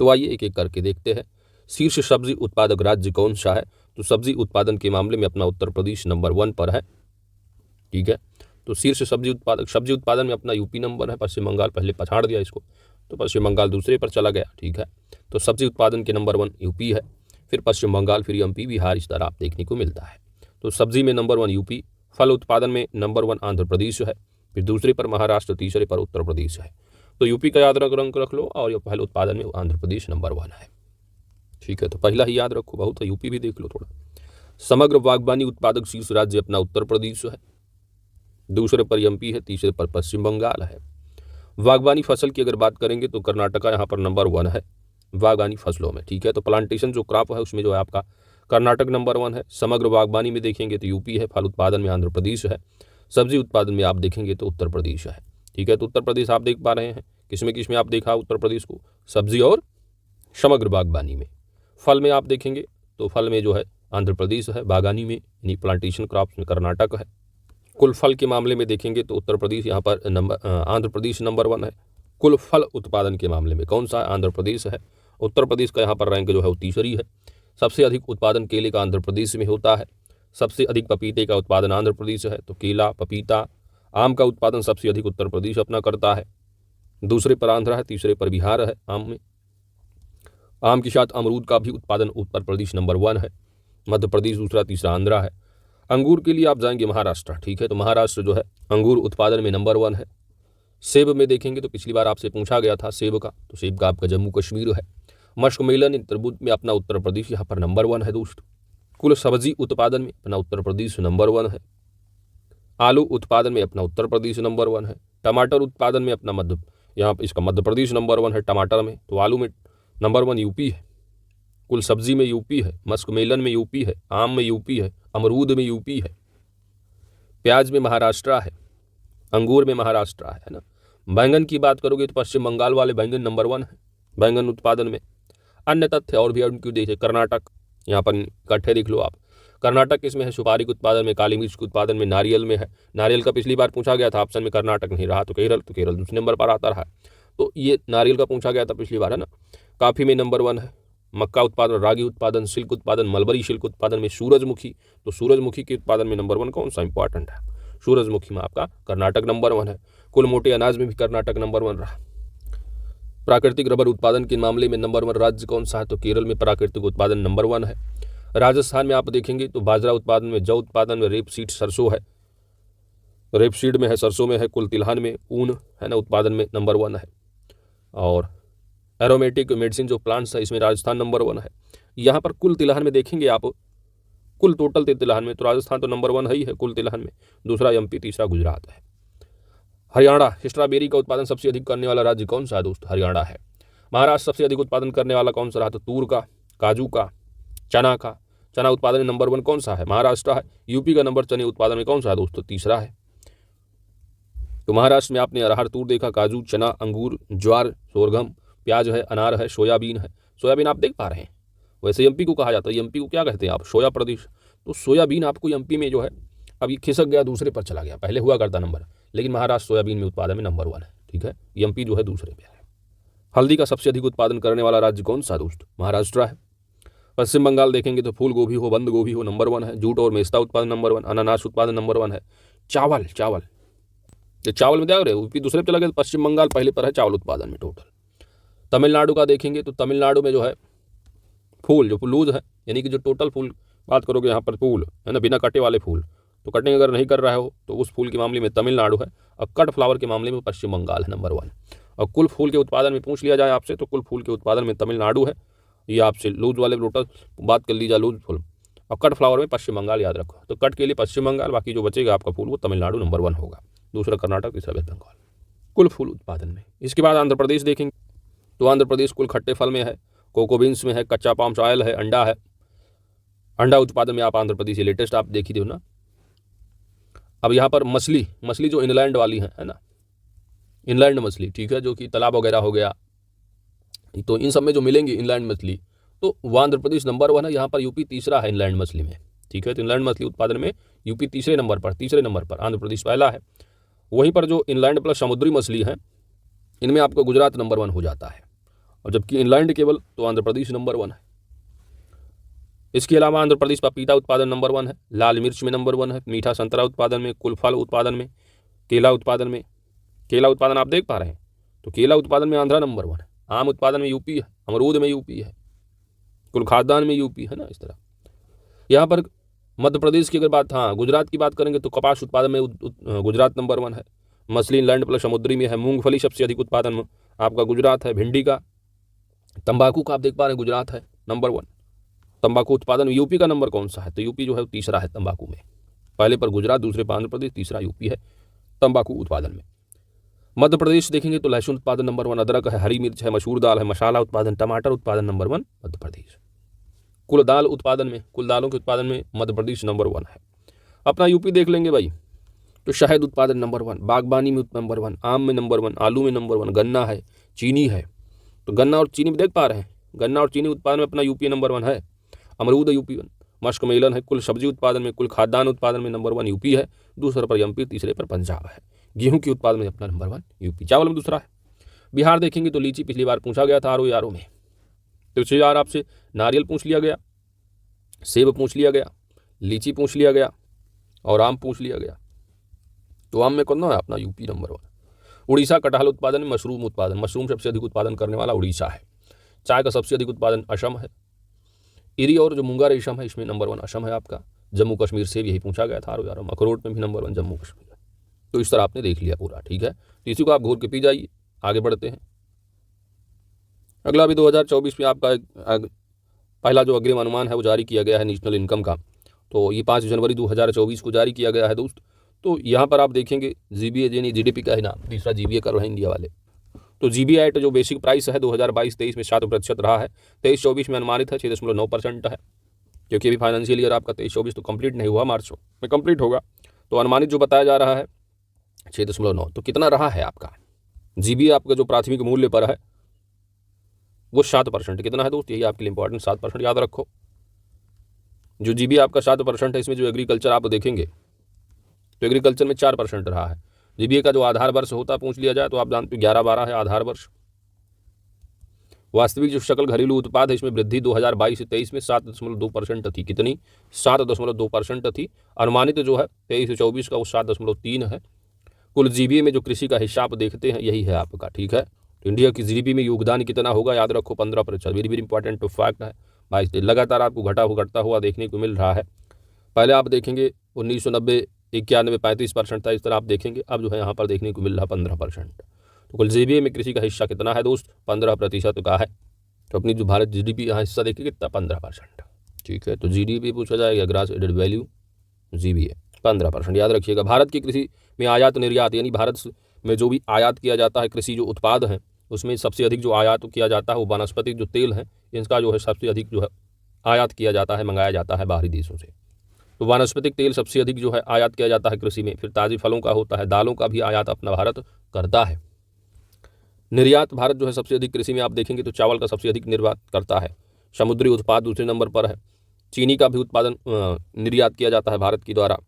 तो आइए एक एक करके देखते हैं। शीर्ष सब्जी उत्पादक राज्य कौन सा है? तो सब्जी उत्पादन के मामले में अपना उत्तर प्रदेश नंबर 1 पर है, ठीक है। तो शीर्ष सब्जी उत्पादन में अपना यूपी नंबर है। पश्चिम बंगाल पहले पछाड़ दिया इसको, तो पश्चिम बंगाल दूसरे पर चला गया, ठीक है। तो सब्जी उत्पादन के नंबर 1 यूपी है, फिर पश्चिम बंगाल, फिर MP, बिहार, इस तरह आप देखने को मिलता है। तो सब्जी में नंबर 1 यूपी, फल उत्पादन में नंबर 1 आंध्र प्रदेश है, फिर दूसरे पर महाराष्ट्र, तीसरे पर उत्तर प्रदेश है। तो यूपी का याद रख लो, और ये पहले उत्पादन में आंध्र प्रदेश नंबर 1 है, ठीक है। तो पहला ही याद रखो, बहुत है, यूपी भी देख लो थोड़ा। समग्र बागवानी उत्पादक शीर्ष राज्य अपना उत्तर प्रदेश है, दूसरे पर MP है, तीसरे पर पश्चिम बंगाल है। बागवानी फसल की अगर बात करेंगे तो कर्नाटका यहाँ पर नंबर 1 है बागवानी फसलों में, ठीक है। तो प्लांटेशन जो क्रॉप है उसमें जो है आपका कर्नाटक नंबर 1 है। समग्र बागवानी में देखेंगे तो यूपी है, फल उत्पादन में आंध्र प्रदेश है, सब्जी उत्पादन में आप देखेंगे तो उत्तर प्रदेश है, ठीक है। तो उत्तर प्रदेश आप देख पा रहे हैं, किसमें आप देखा उत्तर प्रदेश को? सब्जी और समग्र बागवानी में। फल में आप देखेंगे तो फल में जो है आंध्र प्रदेश है, बागवानी में यानी प्लांटेशन क्रॉप्स में कर्नाटक है। कुल फल के मामले में देखेंगे तो उत्तर प्रदेश यहाँ पर आंध्र प्रदेश नंबर 1 है। कुल फल उत्पादन के मामले में कौन सा? आंध्र प्रदेश है। उत्तर प्रदेश का यहाँ पर रैंक जो है वो तीसरी है। सबसे अधिक उत्पादन केले का आंध्र प्रदेश में होता है। सबसे अधिक पपीते का उत्पादन आंध्र प्रदेश है। तो केला, पपीता, आम का उत्पादन सबसे अधिक उत्तर प्रदेश अपना करता है। दूसरे पर आंध्र है, तीसरे पर बिहार है। आम में आम के साथ अमरूद का भी उत्पादन उत्तर प्रदेश नंबर 1 है। मध्य प्रदेश दूसरा, तीसरा आंध्रा है। अंगूर के लिए आप जाएंगे महाराष्ट्र, ठीक है। तो महाराष्ट्र जो है अंगूर उत्पादन में नंबर 1 है। सेब में देखेंगे तो पिछली बार आपसे पूछा गया था सेब का, तो सेब का आपका जम्मू कश्मीर है। मस्क मेलन तरबूज में अपना उत्तर प्रदेश यहाँ पर नंबर 1 है दोस्त। कुल सब्जी उत्पादन में अपना उत्तर प्रदेश नंबर 1 है। आलू उत्पादन में अपना उत्तर प्रदेश नंबर 1 है। टमाटर उत्पादन में अपना यहाँ पर इसका मध्य प्रदेश नंबर 1 है टमाटर में। तो आलू में नंबर 1 यूपी है। कुल सब्जी में यूपी है। मस्क मेलन में यूपी है। आम में यूपी है। अमरूद में यूपी है। प्याज में महाराष्ट्र है। अंगूर में महाराष्ट्र है ना। बैंगन की बात करोगे तो पश्चिम बंगाल वाले बैंगन नंबर 1 है बैंगन उत्पादन में। अन्य तथ्य और भी उनकी देखिए, कर्नाटक यहाँ पर इकट्ठे देख लो आप। कर्नाटक इसमें है सुपारी के उत्पादन में, काली मिर्च के उत्पादन में, नारियल में है। नारियल का पिछली बार पूछा गया था, ऑप्शन में कर्नाटक नहीं रहा। तो केरल दूसरे नंबर पर आता रहा। तो ये नारियल का पूछा गया था पिछली बार, है ना। काफ़ी में नंबर 1 है। मक्का उत्पादन, रागी उत्पादन, सिल्क उत्पादन, मलबरी सिल्क उत्पादन में सूरजमुखी। तो सूरजमुखी के उत्पादन में नंबर 1 कौन सा इंपॉर्टेंट है? सूरजमुखी में आपका कर्नाटक नंबर 1 है। कुल मोटे अनाज में भी कर्नाटक नंबर 1 रहा। प्राकृतिक रबर उत्पादन के मामले में नंबर 1 राज्य कौन सा है? तो केरल में प्राकृतिक उत्पादन नंबर 1 है। राजस्थान में आप देखेंगे तो बाजरा उत्पादन में, जौ उत्पादन में, रेपसीड सरसों है, रेपसीड में है, सरसों में है। कुल तिलहन में ऊन है ना उत्पादन में नंबर 1 है। और एरोमेटिक मेडिसिन जो प्लांट्स है इसमें राजस्थान नंबर 1 है। यहाँ पर कुल तिलहन में देखेंगे आप, कुल टोटल तिलहन में तो राजस्थान तो नंबर 1 है ही है कुल तिलहन में। दूसरा एमपी, तीसरा गुजरात है। हरियाणा स्ट्रॉबेरी का उत्पादन सबसे अधिक करने वाला राज्य कौन सा है दोस्त? हरियाणा है। महाराष्ट्र सबसे अधिक उत्पादन करने वाला कौन सा रहा? तो तूर का, काजू का, चना का। चना उत्पादन में नंबर 1 कौन सा है? महाराष्ट्र है। यूपी का नंबर चने उत्पादन में कौन सा है दोस्तों? तीसरा है। तो महाराष्ट्र में आपने अरहर, तूर देखा, काजू, चना, अंगूर, ज्वार, सोरगम, प्याज है, अनार है, सोयाबीन है। सोयाबीन आप देख पा रहे हैं। वैसे एमपी को कहा जाता है, एमपी को क्या कहते हैं आप? सोया प्रदेश। तो सोयाबीन आपको एमपी में जो है अब ये खिसक गया, दूसरे पर चला गया। पहले हुआ करता नंबर, लेकिन महाराष्ट्र सोयाबीन में उत्पादन में नंबर 1 है, ठीक है। एमपी जो है दूसरे पे है। हल्दी का सबसे अधिक उत्पादन करने वाला राज्य कौन सा दोस्त? महाराष्ट्र है। पश्चिम बंगाल देखेंगे तो फूल गोभी हो, बंद गोभी हो, नंबर 1 है। जूट और मेस्ता उत्पादन नंबर 1, अनानास उत्पादन नंबर 1 है। चावल ये चावल में क्या हो रहे हैं? यूपी दूसरे पे चला गया, पश्चिम बंगाल पहले पर है चावल उत्पादन में टोटल। तमिलनाडु का देखेंगे तो तमिलनाडु में जो है फूल, जो फूलूज है, यानी कि जो टोटल फूल बात करोगे यहाँ पर फूल है ना, बिना कटे वाले फूल, तो कटिंग अगर नहीं कर रहा हो तो उस फूल के मामले में तमिलनाडु है। और कट फ्लावर के मामले में पश्चिम बंगाल है नंबर 1। और कुल फूल के उत्पादन में पूछ लिया जाए आपसे तो कुल फूल के उत्पादन में तमिलनाडु है। ये आपसे लूज वाले लोटस बात कर ली जाए, लूज फूल। और कट फ्लावर में पश्चिम बंगाल याद रखो। तो कट के लिए पश्चिम बंगाल, बाकी जो बचेगा आपका फूल वो तमिलनाडु नंबर 1 होगा। दूसरा कर्नाटक, तीसरा वेस्ट बंगाल कुल फूल उत्पादन में। इसके बाद आंध्र प्रदेश देखेंगे तो आंध्र प्रदेश कुल खट्टे फल में है, कोको बीन्स में है, कच्चा पाम ऑयल है, अंडा है। अंडा उत्पादन में आप आंध्र प्रदेश ये लेटेस्ट आप देख ही दो ना। अब यहाँ पर मछली जो इनलैंड वाली है ना, इनलैंड मछली, ठीक है, जो कि तालाब वगैरह हो गया, तो इन सब में जो मिलेंगी इनलैंड मछली, तो वो आंध्र प्रदेश नंबर 1 है। यहाँ पर यूपी तीसरा है इनलैंड मछली में, ठीक है। तो इनलैंड मछली उत्पादन में यूपी तीसरे नंबर पर, आंध्र प्रदेश पहला है। वहीं पर जो इनलैंड प्लस समुद्री मछली है, इनमें आपको गुजरात नंबर 1 हो जाता है। और जबकि इनलैंड केवल तो आंध्र प्रदेश नंबर 1 है। इसके अलावा आंध्र प्रदेश पपीता उत्पादन नंबर 1 है, लाल मिर्च में नंबर 1 है, मीठा संतरा उत्पादन में, कुल फल उत्पादन में, केला उत्पादन आप देख पा रहे हैं। तो केला उत्पादन में आंध्रा नंबर 1 है। आम उत्पादन में यूपी है, अमरूद में यूपी है, कुल खाद्यान्न में यूपी है ना। इस तरह यहाँ पर मध्य प्रदेश की अगर बात, हाँ गुजरात की बात करेंगे तो कपास उत्पादन में गुजरात नंबर 1 है। मछली लैंड प्लस समुद्री में है। मूंगफली सबसे अधिक उत्पादन में आपका गुजरात है। भिंडी का, तंबाकू का आप देख पा रहे हैं गुजरात है नंबर 1। तंबाकू उत्पादन में यूपी का नंबर कौन सा है? तो यूपी जो है तीसरा है तंबाकू में। पहले पर गुजरात, दूसरे पर आंध्र प्रदेश, तीसरा यूपी है तंबाकू उत्पादन में। मध्य प्रदेश देखेंगे तो लहसुन उत्पादन नंबर 1, अदरक है, हरी मिर्च है, मसूर दाल है, मसाला उत्पादन, टमाटर उत्पादन नंबर 1 मध्य प्रदेश। कुल दालों के उत्पादन में मध्य प्रदेश नंबर 1 है। अपना यूपी देख लेंगे भाई, तो शहद उत्पादन नंबर 1, बागबानी में नंबर 1, आम में नंबर 1, आलू में नंबर 1, गन्ना है, चीनी है। तो गन्ना और चीनी में देख पा रहे हैं, गन्ना और चीनी उत्पादन में अपना यूपी नंबर 1 है। अमरूद यूपी मस्क मेलन है। कुल सब्जी उत्पादन में, कुल खाद्यान्न उत्पादन में नंबर 1 यूपी है, दूसरे पर एमपी, तीसरे पर पंजाब है। गेहूं के उत्पादन में अपना नंबर 1 यूपी, चावल में दूसरा है। बिहार देखेंगे तो लीची पिछली बार पूछा गया था आरओ में, तो इस बार आपसे नारियल पूछ लिया गया, सेब पूछ लिया गया, लीची पूछ लिया गया और आम पूछ लिया गया। तो आम में कौन है अपना यूपी नंबर 1। उड़ीसा कटहल उत्पादन में, मशरूम उत्पादन, मशरूम सबसे अधिक उत्पादन करने वाला उड़ीसा है। चाय का सबसे अधिक उत्पादन असम है। इरी और जो मूंगा रेशम है इसमें नंबर 1 असम है आपका। जम्मू कश्मीर से यही पूछा गया था आरओ में। अखरोट में भी नंबर 1 जम्मू कश्मीर है। तो इस तरह आपने देख लिया पूरा, ठीक है। तो इसी को आप घोर के पी जाइए। आगे बढ़ते हैं। अगला भी 2024 में आपका पहला जो अग्रिम अनुमान है वो जारी किया गया है नेशनल इनकम का। तो ये 5 जनवरी 2024 को जारी किया गया है दोस्त। तो यहाँ पर आप देखेंगे जीबीए यानी जीडीपी का है ना, तीसरा जीबीए कर रहे हैं इंडिया वाले। तो जीबीए एट जो बेसिक प्राइस है 2022-23 में 7% रहा है, 23-24 में अनुमानित है 6.9% है, क्योंकि अभी फाइनेंशियल ईयर आपका 23-24 तो कंप्लीट नहीं हुआ, मार्च में कंप्लीट होगा। तो अनुमानित जो बताया जा रहा है 6.9। तो कितना रहा है आपका जीबीए आपका जो प्राथमिक मूल्य पर है वो 7%। कितना है दोस्त, यही आपके लिए इंपॉर्टेंट, 7% याद रखो। जो जीबीए आपका 7% है, इसमें जो एग्रीकल्चर आप देखेंगे तो एग्रीकल्चर में 4% रहा है। जीबीए का जो आधार वर्ष होता है पूछ लिया जाए तो आप जानते हो 11-12 है आधार वर्ष। वास्तविक जो सकल घरेलू उत्पाद है इसमें वृद्धि 2022 से 23 में 7.2% थी। कितनी, 7.2% थी। अनुमानित जो है 23 से 24 का वो 7.3 है। कुल जीबीए में जो कृषि का हिस्सा आप देखते हैं यही है आपका, ठीक है। तो इंडिया की जीडीपी में योगदान कितना होगा याद रखो, 15%। वेरी वेरी इंपॉर्टेंट फैक्ट है भाई। लगातार आपको घटता हुआ देखने को मिल रहा है। पहले आप देखेंगे 1990, 91, 35% था, इस तरह आप देखेंगे। अब जो है यहाँ पर देखने को मिल रहा 15%। तो कुल जीबीए में कृषि का हिस्सा कितना है दोस्त, 15% का है। तो अपनी जो भारत जीडीपी यहाँ हिस्सा देखिए कितना, 15%, ठीक है। तो जीडीपी पूछा जाएगा, ग्रॉस एडेड वैल्यू, जीबीए 15%, याद रखिएगा। भारत की कृषि में आयात निर्यात यानी भारत में जो भी आयात किया जाता है कृषि जो उत्पाद हैं उसमें सबसे अधिक जो आयात किया जाता है वो वनस्पतिक जो तेल है, इनका जो है सबसे अधिक जो है आयात किया जाता है, मंगाया जाता है बाहरी देशों से। तो वनस्पतिक तेल सबसे अधिक जो है आयात किया जाता है कृषि में। फिर ताज़ी फलों का होता है, दालों का भी आयात अपना भारत करता है। निर्यात भारत जो है सबसे अधिक कृषि में आप देखेंगे तो चावल का सबसे अधिक निर्यात करता है। समुद्री उत्पाद दूसरे नंबर पर है। चीनी का भी उत्पादन निर्यात किया जाता है भारत की द्वारा,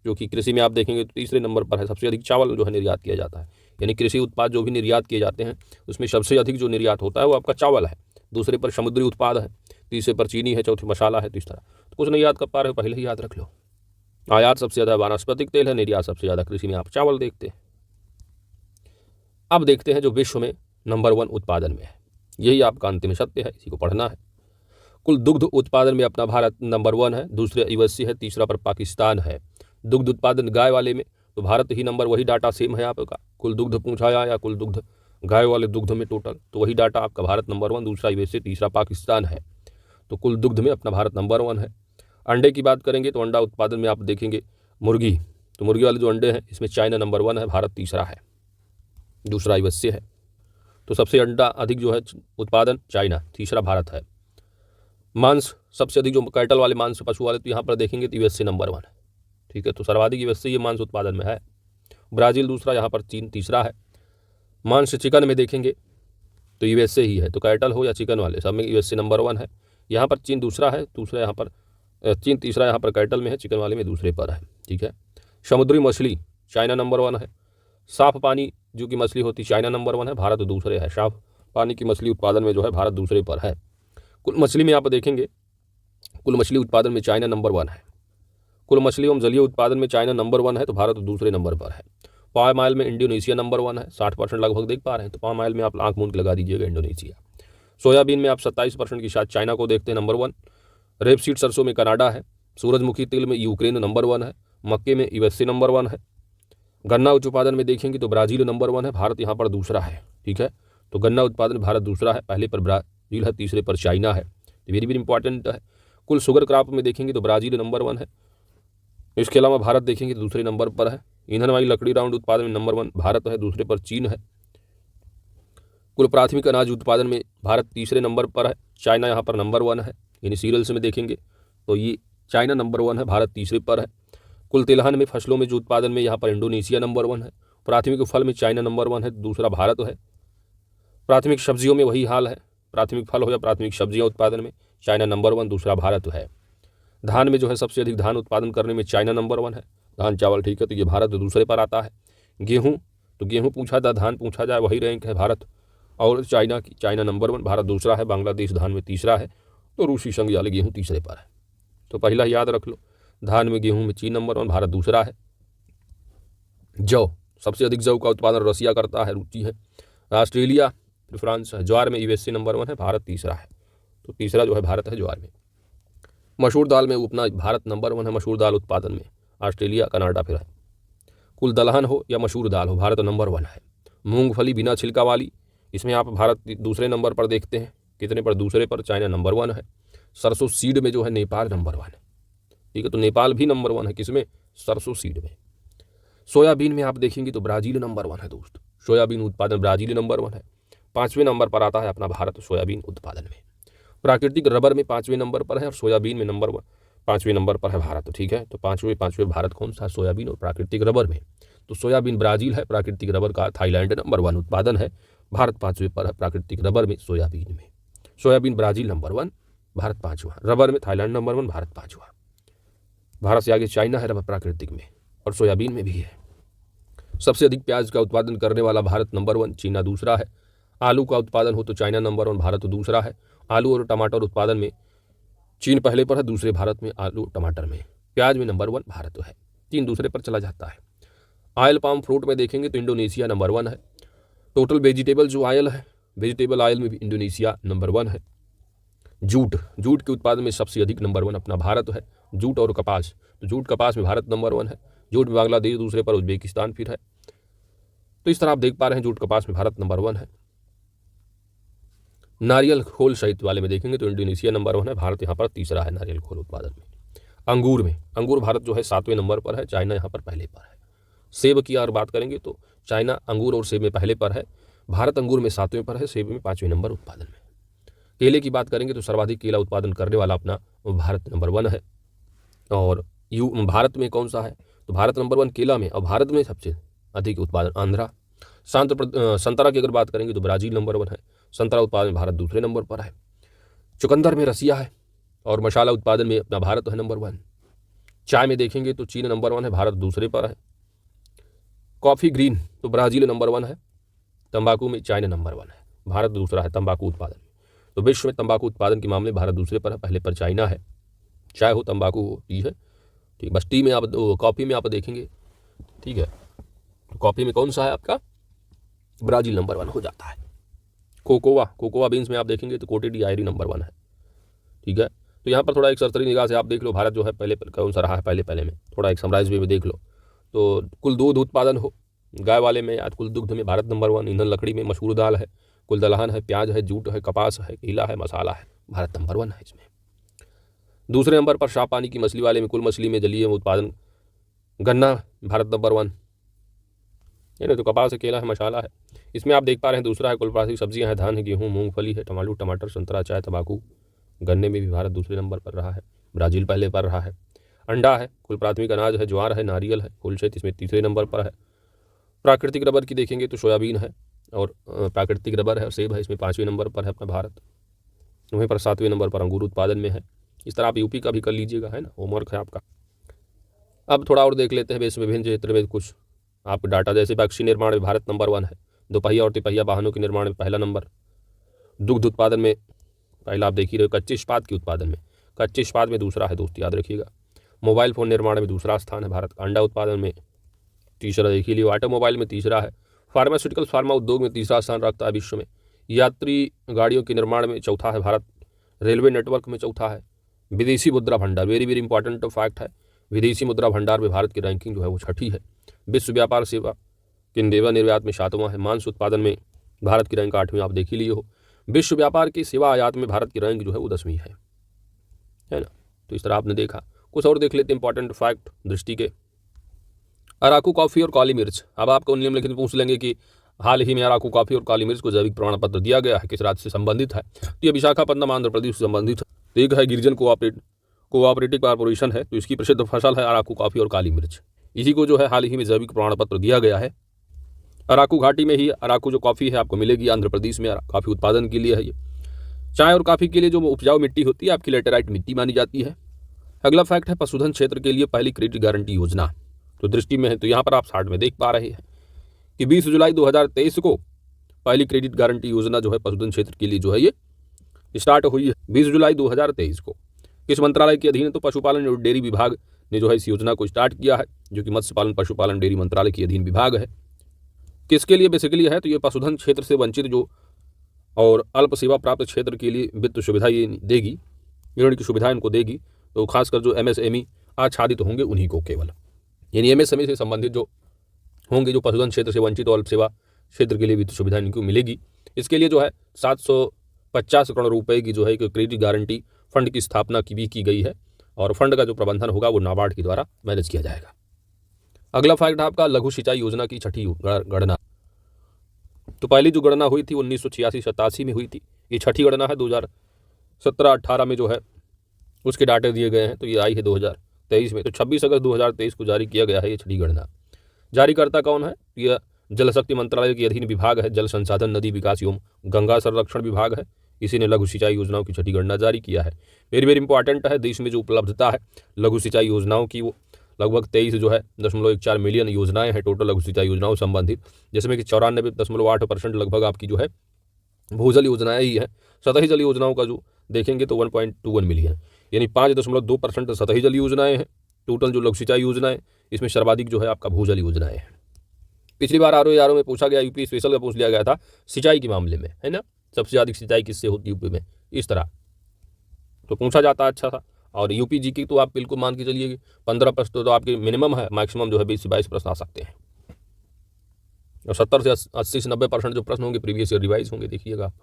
जो कि कृषि में आप देखेंगे तो तीसरे नंबर पर है। सबसे अधिक चावल जो है निर्यात किया जाता है, यानी कृषि उत्पाद जो भी निर्यात किए जाते हैं उसमें सबसे अधिक जो निर्यात होता है वो आपका चावल है। दूसरे पर समुद्री उत्पाद है, तीसरे पर चीनी है, चौथे मसाला है। तो इस तरह तो कुछ नहीं याद कर पा रहे हो, पहले ही याद रख लो। आयात सबसे ज़्यादा वनस्पतिक तेल है, निर्यात सबसे ज़्यादा कृषि में आप चावल देखते हैं। अब देखते हैं जो विश्व में नंबर 1 उत्पादन में है, यही आपका अंतिम सत्य है, इसी को पढ़ना है। कुल दुग्ध उत्पादन में अपना भारत नंबर 1 है, दूसरे यूएसए है, तीसरा पर पाकिस्तान है। दुग्ध उत्पादन गाय वाले में तो भारत ही नंबर, वही डाटा सेम है आपका। कुल दुग्ध पूछा या कुल दुग्ध गाय वाले दुग्ध में टोटल, तो वही डाटा आपका भारत नंबर 1, दूसरा यूएसए, तीसरा पाकिस्तान है। तो कुल दुग्ध में अपना भारत नंबर 1 है। अंडे की बात करेंगे तो अंडा उत्पादन में आप देखेंगे मुर्गी, तो मुर्गी वाले जो अंडे हैं इसमें चाइना नंबर 1 है, भारत तीसरा है, दूसरा यूएसए है। तो सबसे अंडा अधिक जो है उत्पादन चाइना, तीसरा भारत है। मांस सबसे अधिक जो कैटल वाले मांस पशु वाले तो यहाँ पर देखेंगे तो यूएसए नंबर 1 है, ठीक है। तो सर्वाधिक यूएसए ये मांस उत्पादन में है। ब्राज़ील दूसरा, यहाँ पर चीन तीसरा है। मांस चिकन में देखेंगे तो यूएसए ही है, तो कैटल हो या चिकन वाले सब में यूएसए नंबर 1 है। यहाँ पर चीन दूसरा है, दूसरा यहाँ पर चीन तीसरा यहाँ पर कैटल में है, चिकन वाले में दूसरे पर है, ठीक है। समुद्री मछली चाइना नंबर 1 है। साफ पानी जो कि मछली होती चाइना नंबर 1 है, भारत दूसरे है। साफ पानी की मछली उत्पादन में जो है भारत दूसरे पर है। कुल मछली में आप देखेंगे, कुल मछली उत्पादन में चाइना नंबर 1 है। कुल मछली एवं जलीय उत्पादन में चाइना नंबर 1 है, तो भारत दूसरे नंबर पर है। पाम ऑयल में इंडोनेशिया नंबर 1 है, 60% लगभग देख पा रहे हैं। तो पाम ऑयल में आप आंख मूंद के लगा दीजिएगा इंडोनेशिया। सोयाबीन में आप 27% की शायद चाइना को देखते हैं नंबर 1। रेपसीड सरसों में कनाडा है। सूरजमुखी तेल में यूक्रेन नंबर 1 है। मक्के में यूएसए नंबर 1 है। गन्ना उत्पादन में देखेंगे तो ब्राज़ील नंबर 1 है, भारत यहाँ पर दूसरा है, ठीक है। तो गन्ना उत्पादन भारत दूसरा है, पहले पर ब्राज़ील है, तीसरे पर चाइना है। तो वेरी वेरी इंपॉर्टेंट है। कुल शुगर क्रॉप में देखेंगे तो ब्राज़ील नंबर 1 है। इसके अलावा भारत देखेंगे तो दूसरे नंबर पर है। ईंधन वाली लकड़ी राउंड उत्पादन में नंबर 1 भारत है, दूसरे पर चीन है। कुल प्राथमिक अनाज उत्पादन में भारत तीसरे नंबर पर है, चाइना यहाँ पर नंबर 1 है। यानी सीरियल्स में देखेंगे तो ये चाइना नंबर 1 है, भारत तीसरे पर है। कुल तिलहन में फसलों में जो उत्पादन में यहाँ पर इंडोनेशिया नंबर 1 है। प्राथमिक फल में चाइना नंबर 1 है, दूसरा भारत है। प्राथमिक सब्जियों में वही हाल है, प्राथमिक फल हो या प्राथमिक सब्जियाँ उत्पादन में चाइना नंबर 1, दूसरा भारत है। धान में जो है सबसे अधिक धान उत्पादन करने में चाइना नंबर 1 है। धान चावल ठीक है, तो ये भारत दूसरे पर आता है। गेहूँ, तो गेहूँ पूछा था, धान पूछा जाए, वही रैंक है भारत और चाइना नंबर 1, भारत दूसरा है। बांग्लादेश धान में तीसरा है, तो रूसी संघ वाले गेहूँ तीसरे पर है। तो पहला याद रख लो, धान में गेहूँ में चीन नंबर 1, भारत दूसरा है। जौ, सबसे अधिक जौ का उत्पादन रसिया करता है, रुचि है। ऑस्ट्रेलिया फिर फ्रांस है। ज्वार में यूएसए नंबर 1 है, भारत तीसरा है। तो तीसरा जो है भारत है ज्वार में। मसूर दाल में अपना भारत नंबर 1 है मसूर दाल उत्पादन में, ऑस्ट्रेलिया कनाडा फिर है। कुल दलहन हो या मसूर दाल हो, भारत नंबर 1 है। मूंगफली बिना छिलका वाली, इसमें आप भारत दूसरे नंबर पर देखते हैं। कितने पर? दूसरे पर। चाइना नंबर 1 है। सरसों सीड में जो है नेपाल नंबर 1 है, ठीक है, तो नेपाल भी नंबर 1 है। किसमें? सरसों सीड में। सोयाबीन में आप देखेंगे तो ब्राज़ील नंबर 1 है दोस्त, सोयाबीन उत्पादन ब्राज़ील नंबर 1 है। 5वें नंबर पर आता है अपना भारत सोयाबीन उत्पादन में। प्राकृतिक रबर में 5वें नंबर पर है और सोयाबीन में 5वें नंबर पर है भारत, ठीक है। तो पाँचवें भारत कौन सा? सोयाबीन और प्राकृतिक रबर में। तो सोयाबीन ब्राज़ील है, प्राकृतिक रबर का थाईलैंड नंबर 1 उत्पादन है, भारत 5वें पर है प्राकृतिक रबर में। सोयाबीन में सोयाबीन ब्राज़ील नंबर 1, भारत 5वां। रबर में थाईलैंड नंबर 1, भारत 5वां। भारत से आगे चाइना है रबर प्राकृतिक में, और सोयाबीन में भी है। सबसे अधिक प्याज का उत्पादन करने वाला भारत नंबर 1, चीना दूसरा है। आलू का उत्पादन हो तो चाइना नंबर 1, भारत दूसरा है। आलू और टमाटर उत्पादन में चीन पहले पर है, दूसरे भारत में। आलू टमाटर में, प्याज में नंबर 1 भारत है, 3 दूसरे पर चला जाता है। ऑयल पाम फ्रूट में देखेंगे तो इंडोनेशिया नंबर 1 है। टोटल वेजिटेबल जो ऑयल है, वेजिटेबल ऑयल में भी इंडोनेशिया नंबर 1 है। जूट के उत्पादन में सबसे अधिक नंबर 1 अपना भारत है। जूट और कपास, तो जूट कपास में भारत नंबर 1 है। जूट में बांग्लादेश दूसरे पर, उज्बेकिस्तान फिर है। तो इस तरह आप देख पा रहे हैं जूट कपास में भारत नंबर 1 है। नारियल खोल सहित वाले में देखेंगे तो इंडोनेशिया नंबर 1 है, भारत यहाँ पर तीसरा है नारियल खोल उत्पादन में। अंगूर भारत जो है 7वें नंबर पर है, चाइना यहाँ पर पहले पर है। सेब की अगर बात करेंगे तो चाइना अंगूर और सेब में पहले पर है, भारत अंगूर में 7वें पर है, सेब में 5वें नंबर उत्पादन में। केले की बात करेंगे तो सर्वाधिक केला उत्पादन करने वाला अपना भारत नंबर 1 है। और भारत में कौन सा है? तो भारत नंबर 1 केला में, और भारत में सबसे अधिक उत्पादन आंध्रा। संतरा की अगर बात करेंगे तो ब्राज़ील नंबर 1 है, संतरा उत्पादन भारत दूसरे नंबर पर है। चुकंदर में रसिया है, और मसाला उत्पादन में अपना भारत है नंबर 1। चाय में देखेंगे तो चीन नंबर 1 है, भारत दूसरे पर है। कॉफ़ी ग्रीन तो ब्राज़ील नंबर 1 है। तंबाकू में चाइना नंबर 1 है, भारत दूसरा है तंबाकू उत्पादन में। तो विश्व में तंबाकू उत्पादन के मामले में भारत दूसरे पर है, पहले पर चाइना है। चाय हो, तंबाकू हो, टी है, ठीक। बस टी में आप, कॉफ़ी में आप देखेंगे, ठीक है, कॉफ़ी में कौन सा है आपका? ब्राज़ील नंबर 1 हो जाता है। कोकोआ बीन्स में आप देखेंगे तो कोटे डी आयरी नंबर 1 है, ठीक है। तो यहाँ पर थोड़ा एक सरसरी निगाह से आप देख लो भारत जो है पहले कौन सा रहा है, पहले में थोड़ा एक समराइज वे में देख लो। तो कुल दूध उत्पादन हो गाय वाले में या कुल दुग्ध में भारत नंबर 1। ईंधन लकड़ी में मसूर दाल है, कुल दलहन है, प्याज है, जूट है, कपास है, केला है, मसाला है, भारत नंबर 1 है इसमें। दूसरे नंबर पर साफ पानी की मछली वाले में कुल मछली में जलीय उत्पादन गन्ना, भारत नंबर 1 है ना। तो कपास है, केला है, मसाला है। इसमें आप देख पा रहे हैं दूसरा है। कुल प्राकृतिक सब्जियां हैं, धान है, गेहूँ, मूंगफली है, टमाटर, संतरा, चाय, तंबाकू। गन्ने में भी भारत दूसरे नंबर पर रहा है, ब्राज़ील पहले पर रहा है। अंडा है, कुल प्राथमिक अनाज है, ज्वार है, नारियल है, फूल सहित इसमें तीसरे नंबर पर है। प्राकृतिक रबर की देखेंगे तो सोयाबीन है और प्राकृतिक रबर है, और सेब है, इसमें 5वें नंबर पर है अपना भारत। वहीं पर 7वें नंबर पर अंगूर उत्पादन में है। इस तरह आप यूपी का भी कर लीजिएगा, है ना, होमवर्क है आपका। अब थोड़ा और देख लेते हैं बेस विभिन्न क्षेत्र में कुछ आपको डाटा। जैसे पक्षी निर्माण में भारत नंबर 1 है। दोपहिया और तिपहिया वाहनों के निर्माण में पहला नंबर। दुग्ध उत्पादन में पहला आप देख ही रहे हो। कच्चे इस्पात के उत्पादन में, कच्चे इस्पात में दूसरा है दोस्त, याद रखिएगा। मोबाइल फ़ोन निर्माण में दूसरा स्थान है भारत का। अंडा उत्पादन में तीसरा देख ही लियो। ऑटोमोबाइल में तीसरा है। फार्मास्यूटिकल फार्मा उद्योग में तीसरा स्थान रखता है विश्व में। यात्री गाड़ियों के निर्माण में चौथा है भारत। रेलवे नेटवर्क में चौथा है। विदेशी मुद्रा भंडार, वेरी वेरी इंपॉर्टेंट फैक्ट है, विदेशी मुद्रा भंडार में भारत की रैंकिंग जो है वो 6ठी है। विश्व व्यापार सेवा के सेवा निर्यात में 7वां है। मांस उत्पादन में भारत की रैंक 8वीं, आप देख ही लिए हो। विश्व व्यापार की सेवा आयात में भारत की रैंक जो है वो 10वीं है ना। तो इस तरह आपने देखा। कुछ और देख लेते हैं इंपॉर्टेंट फैक्ट दृष्टि के। अराकू कॉफ़ी और काली मिर्च। अब आपको निम्नलिखित में पूछ लेंगे कि हाल ही में अराकू कॉफ़ी और काली मिर्च को जैविक प्रमाण पत्र दिया गया है, किस राज्य से संबंधित है? तो ये विशाखापट्टनम आंध्र प्रदेश से संबंधित है। तो एक है गिरिजन कोऑपरेटिव कॉर्पोरेशन है, तो इसकी प्रसिद्ध फसल है अराकू कॉफ़ी और काली मिर्च। इसी को जो है हाल ही में जैविक प्रमाण पत्र दिया गया है। अराकू घाटी में ही अराकू जो कॉफ़ी है आपको मिलेगी, आंध्र प्रदेश में काफ़ी उत्पादन के लिए है ये। चाय और कॉफ़ी के लिए जो उपजाऊ मिट्टी होती है आपकी लेटेराइट मिट्टी मानी जाती है। अगला फैक्ट है पशुधन क्षेत्र के लिए पहली क्रेडिट गारंटी योजना तो दृष्टि में है। तो यहाँ पर आप चार्ट में देख पा रहे हैं कि 20 जुलाई 2023 को पहली क्रेडिट गारंटी योजना जो है पशुधन क्षेत्र के लिए जो है ये स्टार्ट हुई है 20 जुलाई 2023 को। किस मंत्रालय के अधीन? तो पशुपालन और डेयरी विभाग ने जो है इस योजना को स्टार्ट किया है, जो कि मत्स्य पालन पशुपालन डेयरी मंत्रालय के अधीन विभाग है। किसके लिए बेसिकली है? तो ये पशुधन क्षेत्र से वंचित जो और अल्प सेवा प्राप्त क्षेत्र के लिए वित्त सुविधा ये देगी, ऋण की सुविधा इनको देगी। तो खासकर जो एमएसएमई आच्छादित होंगे उन्हीं को केवल, यानी एमएसएमई से संबंधित जो होंगे, जो पशुधन क्षेत्र से वंचित और अल्प सेवा क्षेत्र के लिए वित्त सुविधा इनको मिलेगी। इसके लिए जो है 750 करोड़ रुपए की जो है क्रेडिट गारंटी फंड की स्थापना की गई है और फंड का जो प्रबंधन होगा वो नाबार्ड के द्वारा मैनेज किया जाएगा। अगला फैक्ट आपका लघु सिंचाई योजना की छठी गणना। तो पहली जो गणना हुई थी 1986-87 में हुई थी, ये छठी गणना है। 2017-18 में जो है उसके डाटे दिए गए हैं, तो ये आई है 2023 में। तो 26 अगस्त 2023 को जारी किया गया है ये छठी गणना। जारीकर्ता कौन है? यह जल शक्ति मंत्रालय के अधीन विभाग है, जल संसाधन नदी विकास एवं गंगा संरक्षण विभाग है। इसी ने लघु सिंचाई योजनाओं की छठी गणना जारी किया है। वेरी वेरी इंपॉर्टेंट है। देश में जो उपलब्धता है लघु सिंचाई योजनाओं की वो लगभग 23.14 मिलियन योजनाएं हैं टोटल लघु सिंचाई योजनाओं संबंधित, जिसमें कि 94.8% लगभग आपकी जो है भूजल योजनाएं ही हैं। सतही जल योजनाओं का जो देखेंगे तो 1.21 मिलियन, यानी 5.2% सतही जल योजनाएं हैं टोटल जो लघु सिंचाई योजनाएं। इसमें सर्वाधिक जो है आपका भूजल योजनाएं हैं। पिछली बार आरओ में पूछा गया, यूपी स्पेशल का पूछ लिया गया था सिंचाई के मामले में, है ना, सबसे अधिक सिंचाई किससे होती है यूपी में, इस तरह तो पूछा जाता अच्छा था। और यूपी जी की तो आप बिल्कुल मान के चलिए 15 प्रश्न तो आपके मिनिमम है, मैक्सिमम जो है 20 से 22 प्रश्न आ सकते हैं। और 70 से 80 से 90% जो प्रश्न होंगे प्रीवियस ईयर रिवाइज होंगे, देखिएगा आप।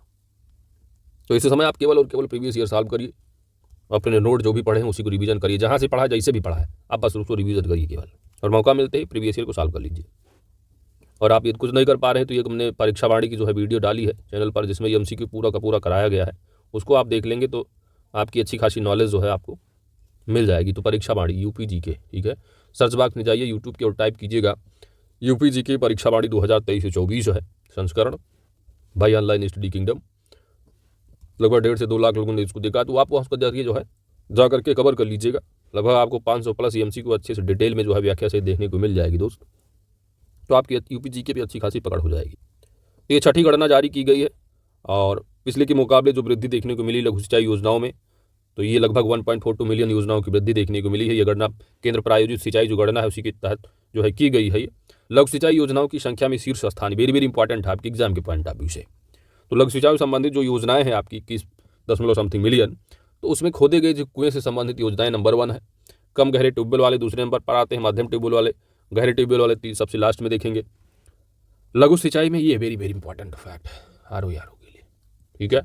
तो इस समय आप केवल और केवल प्रीवियस ईयर सॉल्व करिए, अपने नोट जो भी पढ़े हैं उसी को रिवीजन करिए, जहाँ से पढ़ा है जैसे भी पढ़ा है आप बस उसको रिवीजन करिए केवल, और मौका मिलते ही प्रीवियस ईयर को सॉल्व कर लीजिए। और आप ये कुछ नहीं कर पा रहे हैं तो ये हमने परीक्षा वाणी की जो है वीडियो डाली है चैनल पर, जिसमें ये एमसीक्यू पूरा का पूरा कराया गया है, उसको आप देख लेंगे तो आपकी अच्छी खासी नॉलेज जो है आपको मिल जाएगी। तो परीक्षा वाणी यूपी जी के, ठीक है, सर्च बॉक्स में जाइए यूट्यूब के और टाइप कीजिएगा यूपी जी के परीक्षा वाणी 2023-24 है संस्करण भाई ऑनलाइन स्टडी किंगडम। लगभग 1.5 से 2 लाख लोगों ने इसको देखा, तो आप वहाँ उसका जरिए जो है जा करके कवर कर लीजिएगा। लगभग आपको 500 प्लस एमसीक्यू अच्छे से डिटेल में जो है व्याख्या से देखने को मिल जाएगी दोस्त। तो आपकी यूपी जी के भी अच्छी खासी पकड़ हो जाएगी। ये छठी गणना जारी की गई है और पिछले के मुकाबले जो वृद्धि देखने को मिली लघु सिंचाई योजनाओं में, तो ये लगभग 1.42 मिलियन योजनाओं की वृद्धि देखने को मिली है। ये गणना केंद्र प्रायोजित सिंचाई जो गणना है उसी के तहत जो है की गई है। ये लघु सिंचाई योजनाओं की संख्या में शीर्ष स्थान, वेरी वेरी इंपॉर्टेंट है आपके एग्जाम के पॉइंट ऑफ व्यू से। तो लघु सिंचाई संबंधित जो योजनाएं हैं आपकी 21.something मिलियन, तो उसमें खोदे गए जो कुएं से संबंधित योजनाएं नंबर 1 है। कम गहरे ट्यूबवेल वाले दूसरे नंबर पर आते हैं, मध्यम ट्यूबवेल वाले, गहरे ट्यूबवेल वाले सबसे लास्ट में देखेंगे। लघु सिंचाई में ये very very important fact RO के लिए, ठीक है।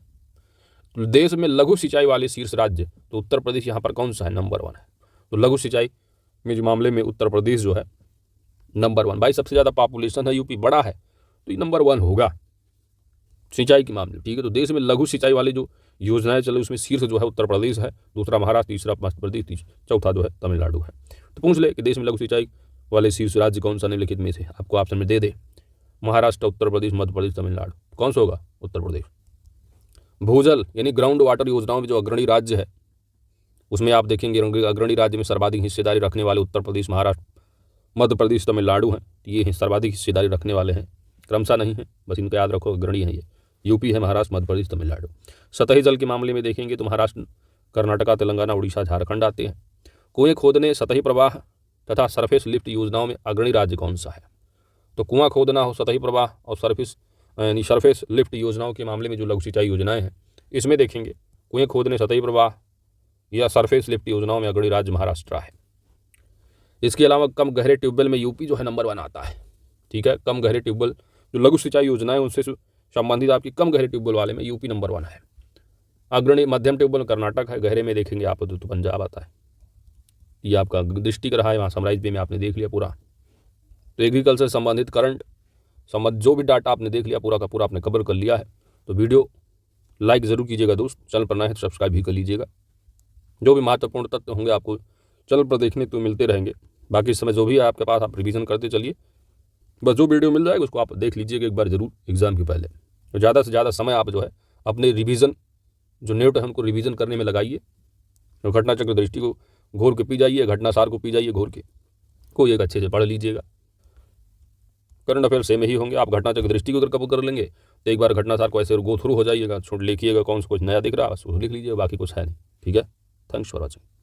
तो देश में लघु सिंचाई वाले शीर्ष राज्य, तो उत्तर प्रदेश यहाँ पर कौन सा है? नंबर 1 है। तो लघु सिंचाई में जो मामले में उत्तर प्रदेश जो है नंबर 1। भाई सबसे ज़्यादा पॉपुलेशन है, यूपी बड़ा है तो ये नंबर 1 होगा सिंचाई के मामले, ठीक है। तो देश में लघु सिंचाई वाली जो योजनाएं चले उसमें शीर्ष जो है उत्तर प्रदेश है, दूसरा महाराष्ट्र, तीसरा मध्य प्रदेश, चौथा जो है तमिलनाडु है। तो पूछ ले कि देश में लघु सिंचाई वाले शीर्ष राज्य कौन सा निम्नलिखित में से, आपको ऑप्शन में दे दे महाराष्ट्र, उत्तर प्रदेश, मध्य प्रदेश, तमिलनाडु, कौन सा होगा? उत्तर प्रदेश। भूजल यानी ग्राउंड वाटर योजनाओं में जो अग्रणी राज्य है उसमें आप देखेंगे अग्रणी राज्य में सर्वाधिक हिस्सेदारी रखने वाले उत्तर प्रदेश, महाराष्ट्र, मध्य प्रदेश, तमिलनाडु हैं। ये सर्वाधिक हिस्सेदारी रखने वाले हैं, क्रमशः नहीं है, बस इनको याद रखो, अग्रणी है ये। यूपी है, महाराष्ट्र, मध्य प्रदेश, तमिलनाडु। सतही जल के मामले में देखेंगे तो महाराष्ट्र, कर्नाटका, तेलंगाना, उड़ीसा, झारखंड आते हैं। कुएं खोदने, सतही प्रवाह तथा सरफेस लिफ्ट योजनाओं में अग्रणी राज्य कौन सा है? तो कुआं खोदना हो, सतही प्रवाह और सरफेस लिफ्ट योजनाओं के मामले में जो लघु सिंचाई योजनाएं हैं इसमें देखेंगे कुएं खोदने, सतही प्रवाह या सरफेस लिफ्ट योजनाओं में अग्रणी राज्य महाराष्ट्र है। इसके अलावा कम गहरे ट्यूबवेल में यूपी जो है नंबर 1 आता है, ठीक है। कम गहरे ट्यूबवेल जो लघु सिंचाई योजनाएं उनसे संबंधित आपकी कम गहरे ट्यूबवेल वाले में यूपी नंबर 1 है। अग्रणी मध्यम ट्यूबवेल कर्नाटक है, गहरे में देखेंगे आप तो पंजाब आता है। ये आपका डिस्ट्रिक्ट रहा है, वहाँ समराइज पे में आपने देख लिया पूरा। तो एग्रीकल्चर से संबंधित करंट संबंध जो भी डाटा आपने देख लिया पूरा का पूरा आपने कवर कर लिया है। तो वीडियो लाइक ज़रूर कीजिएगा दोस्त, चैनल पर नए हैं तो सब्सक्राइब भी कर लीजिएगा। जो भी महत्वपूर्ण तथ्य होंगे आपको चैनल पर देखने तो मिलते रहेंगे। बाकी समय जो भी है आपके पास आप रिवीजन करते चलिए, बस जो वीडियो मिल जाएगा उसको आप देख लीजिएगा एक बार ज़रूर एग्जाम के पहले। तो ज़्यादा से ज़्यादा समय आप जो है अपने रिवीजन जो नोट है उनको रिवीजन करने में लगाइए। तो घटना चक्र दृष्टि को घोर के पी जाइए, घटना सार को पी जाइए घोर के, कोई एक अच्छे से पढ़ लीजिएगा। करंट अफेयर सेम ही होंगे। आप घटना चक्र दृष्टि को अगर कवर कर लेंगे तो एक बार घटना सार को ऐसे गो थ्रू हो जाइएगा, छोड़ लिखिएगा कौन सा कुछ नया दिख रहा है बस वो लिख लीजिएगा, बाकी कुछ है नहीं। ठीक है, थैंक्स फॉर वॉचिंग।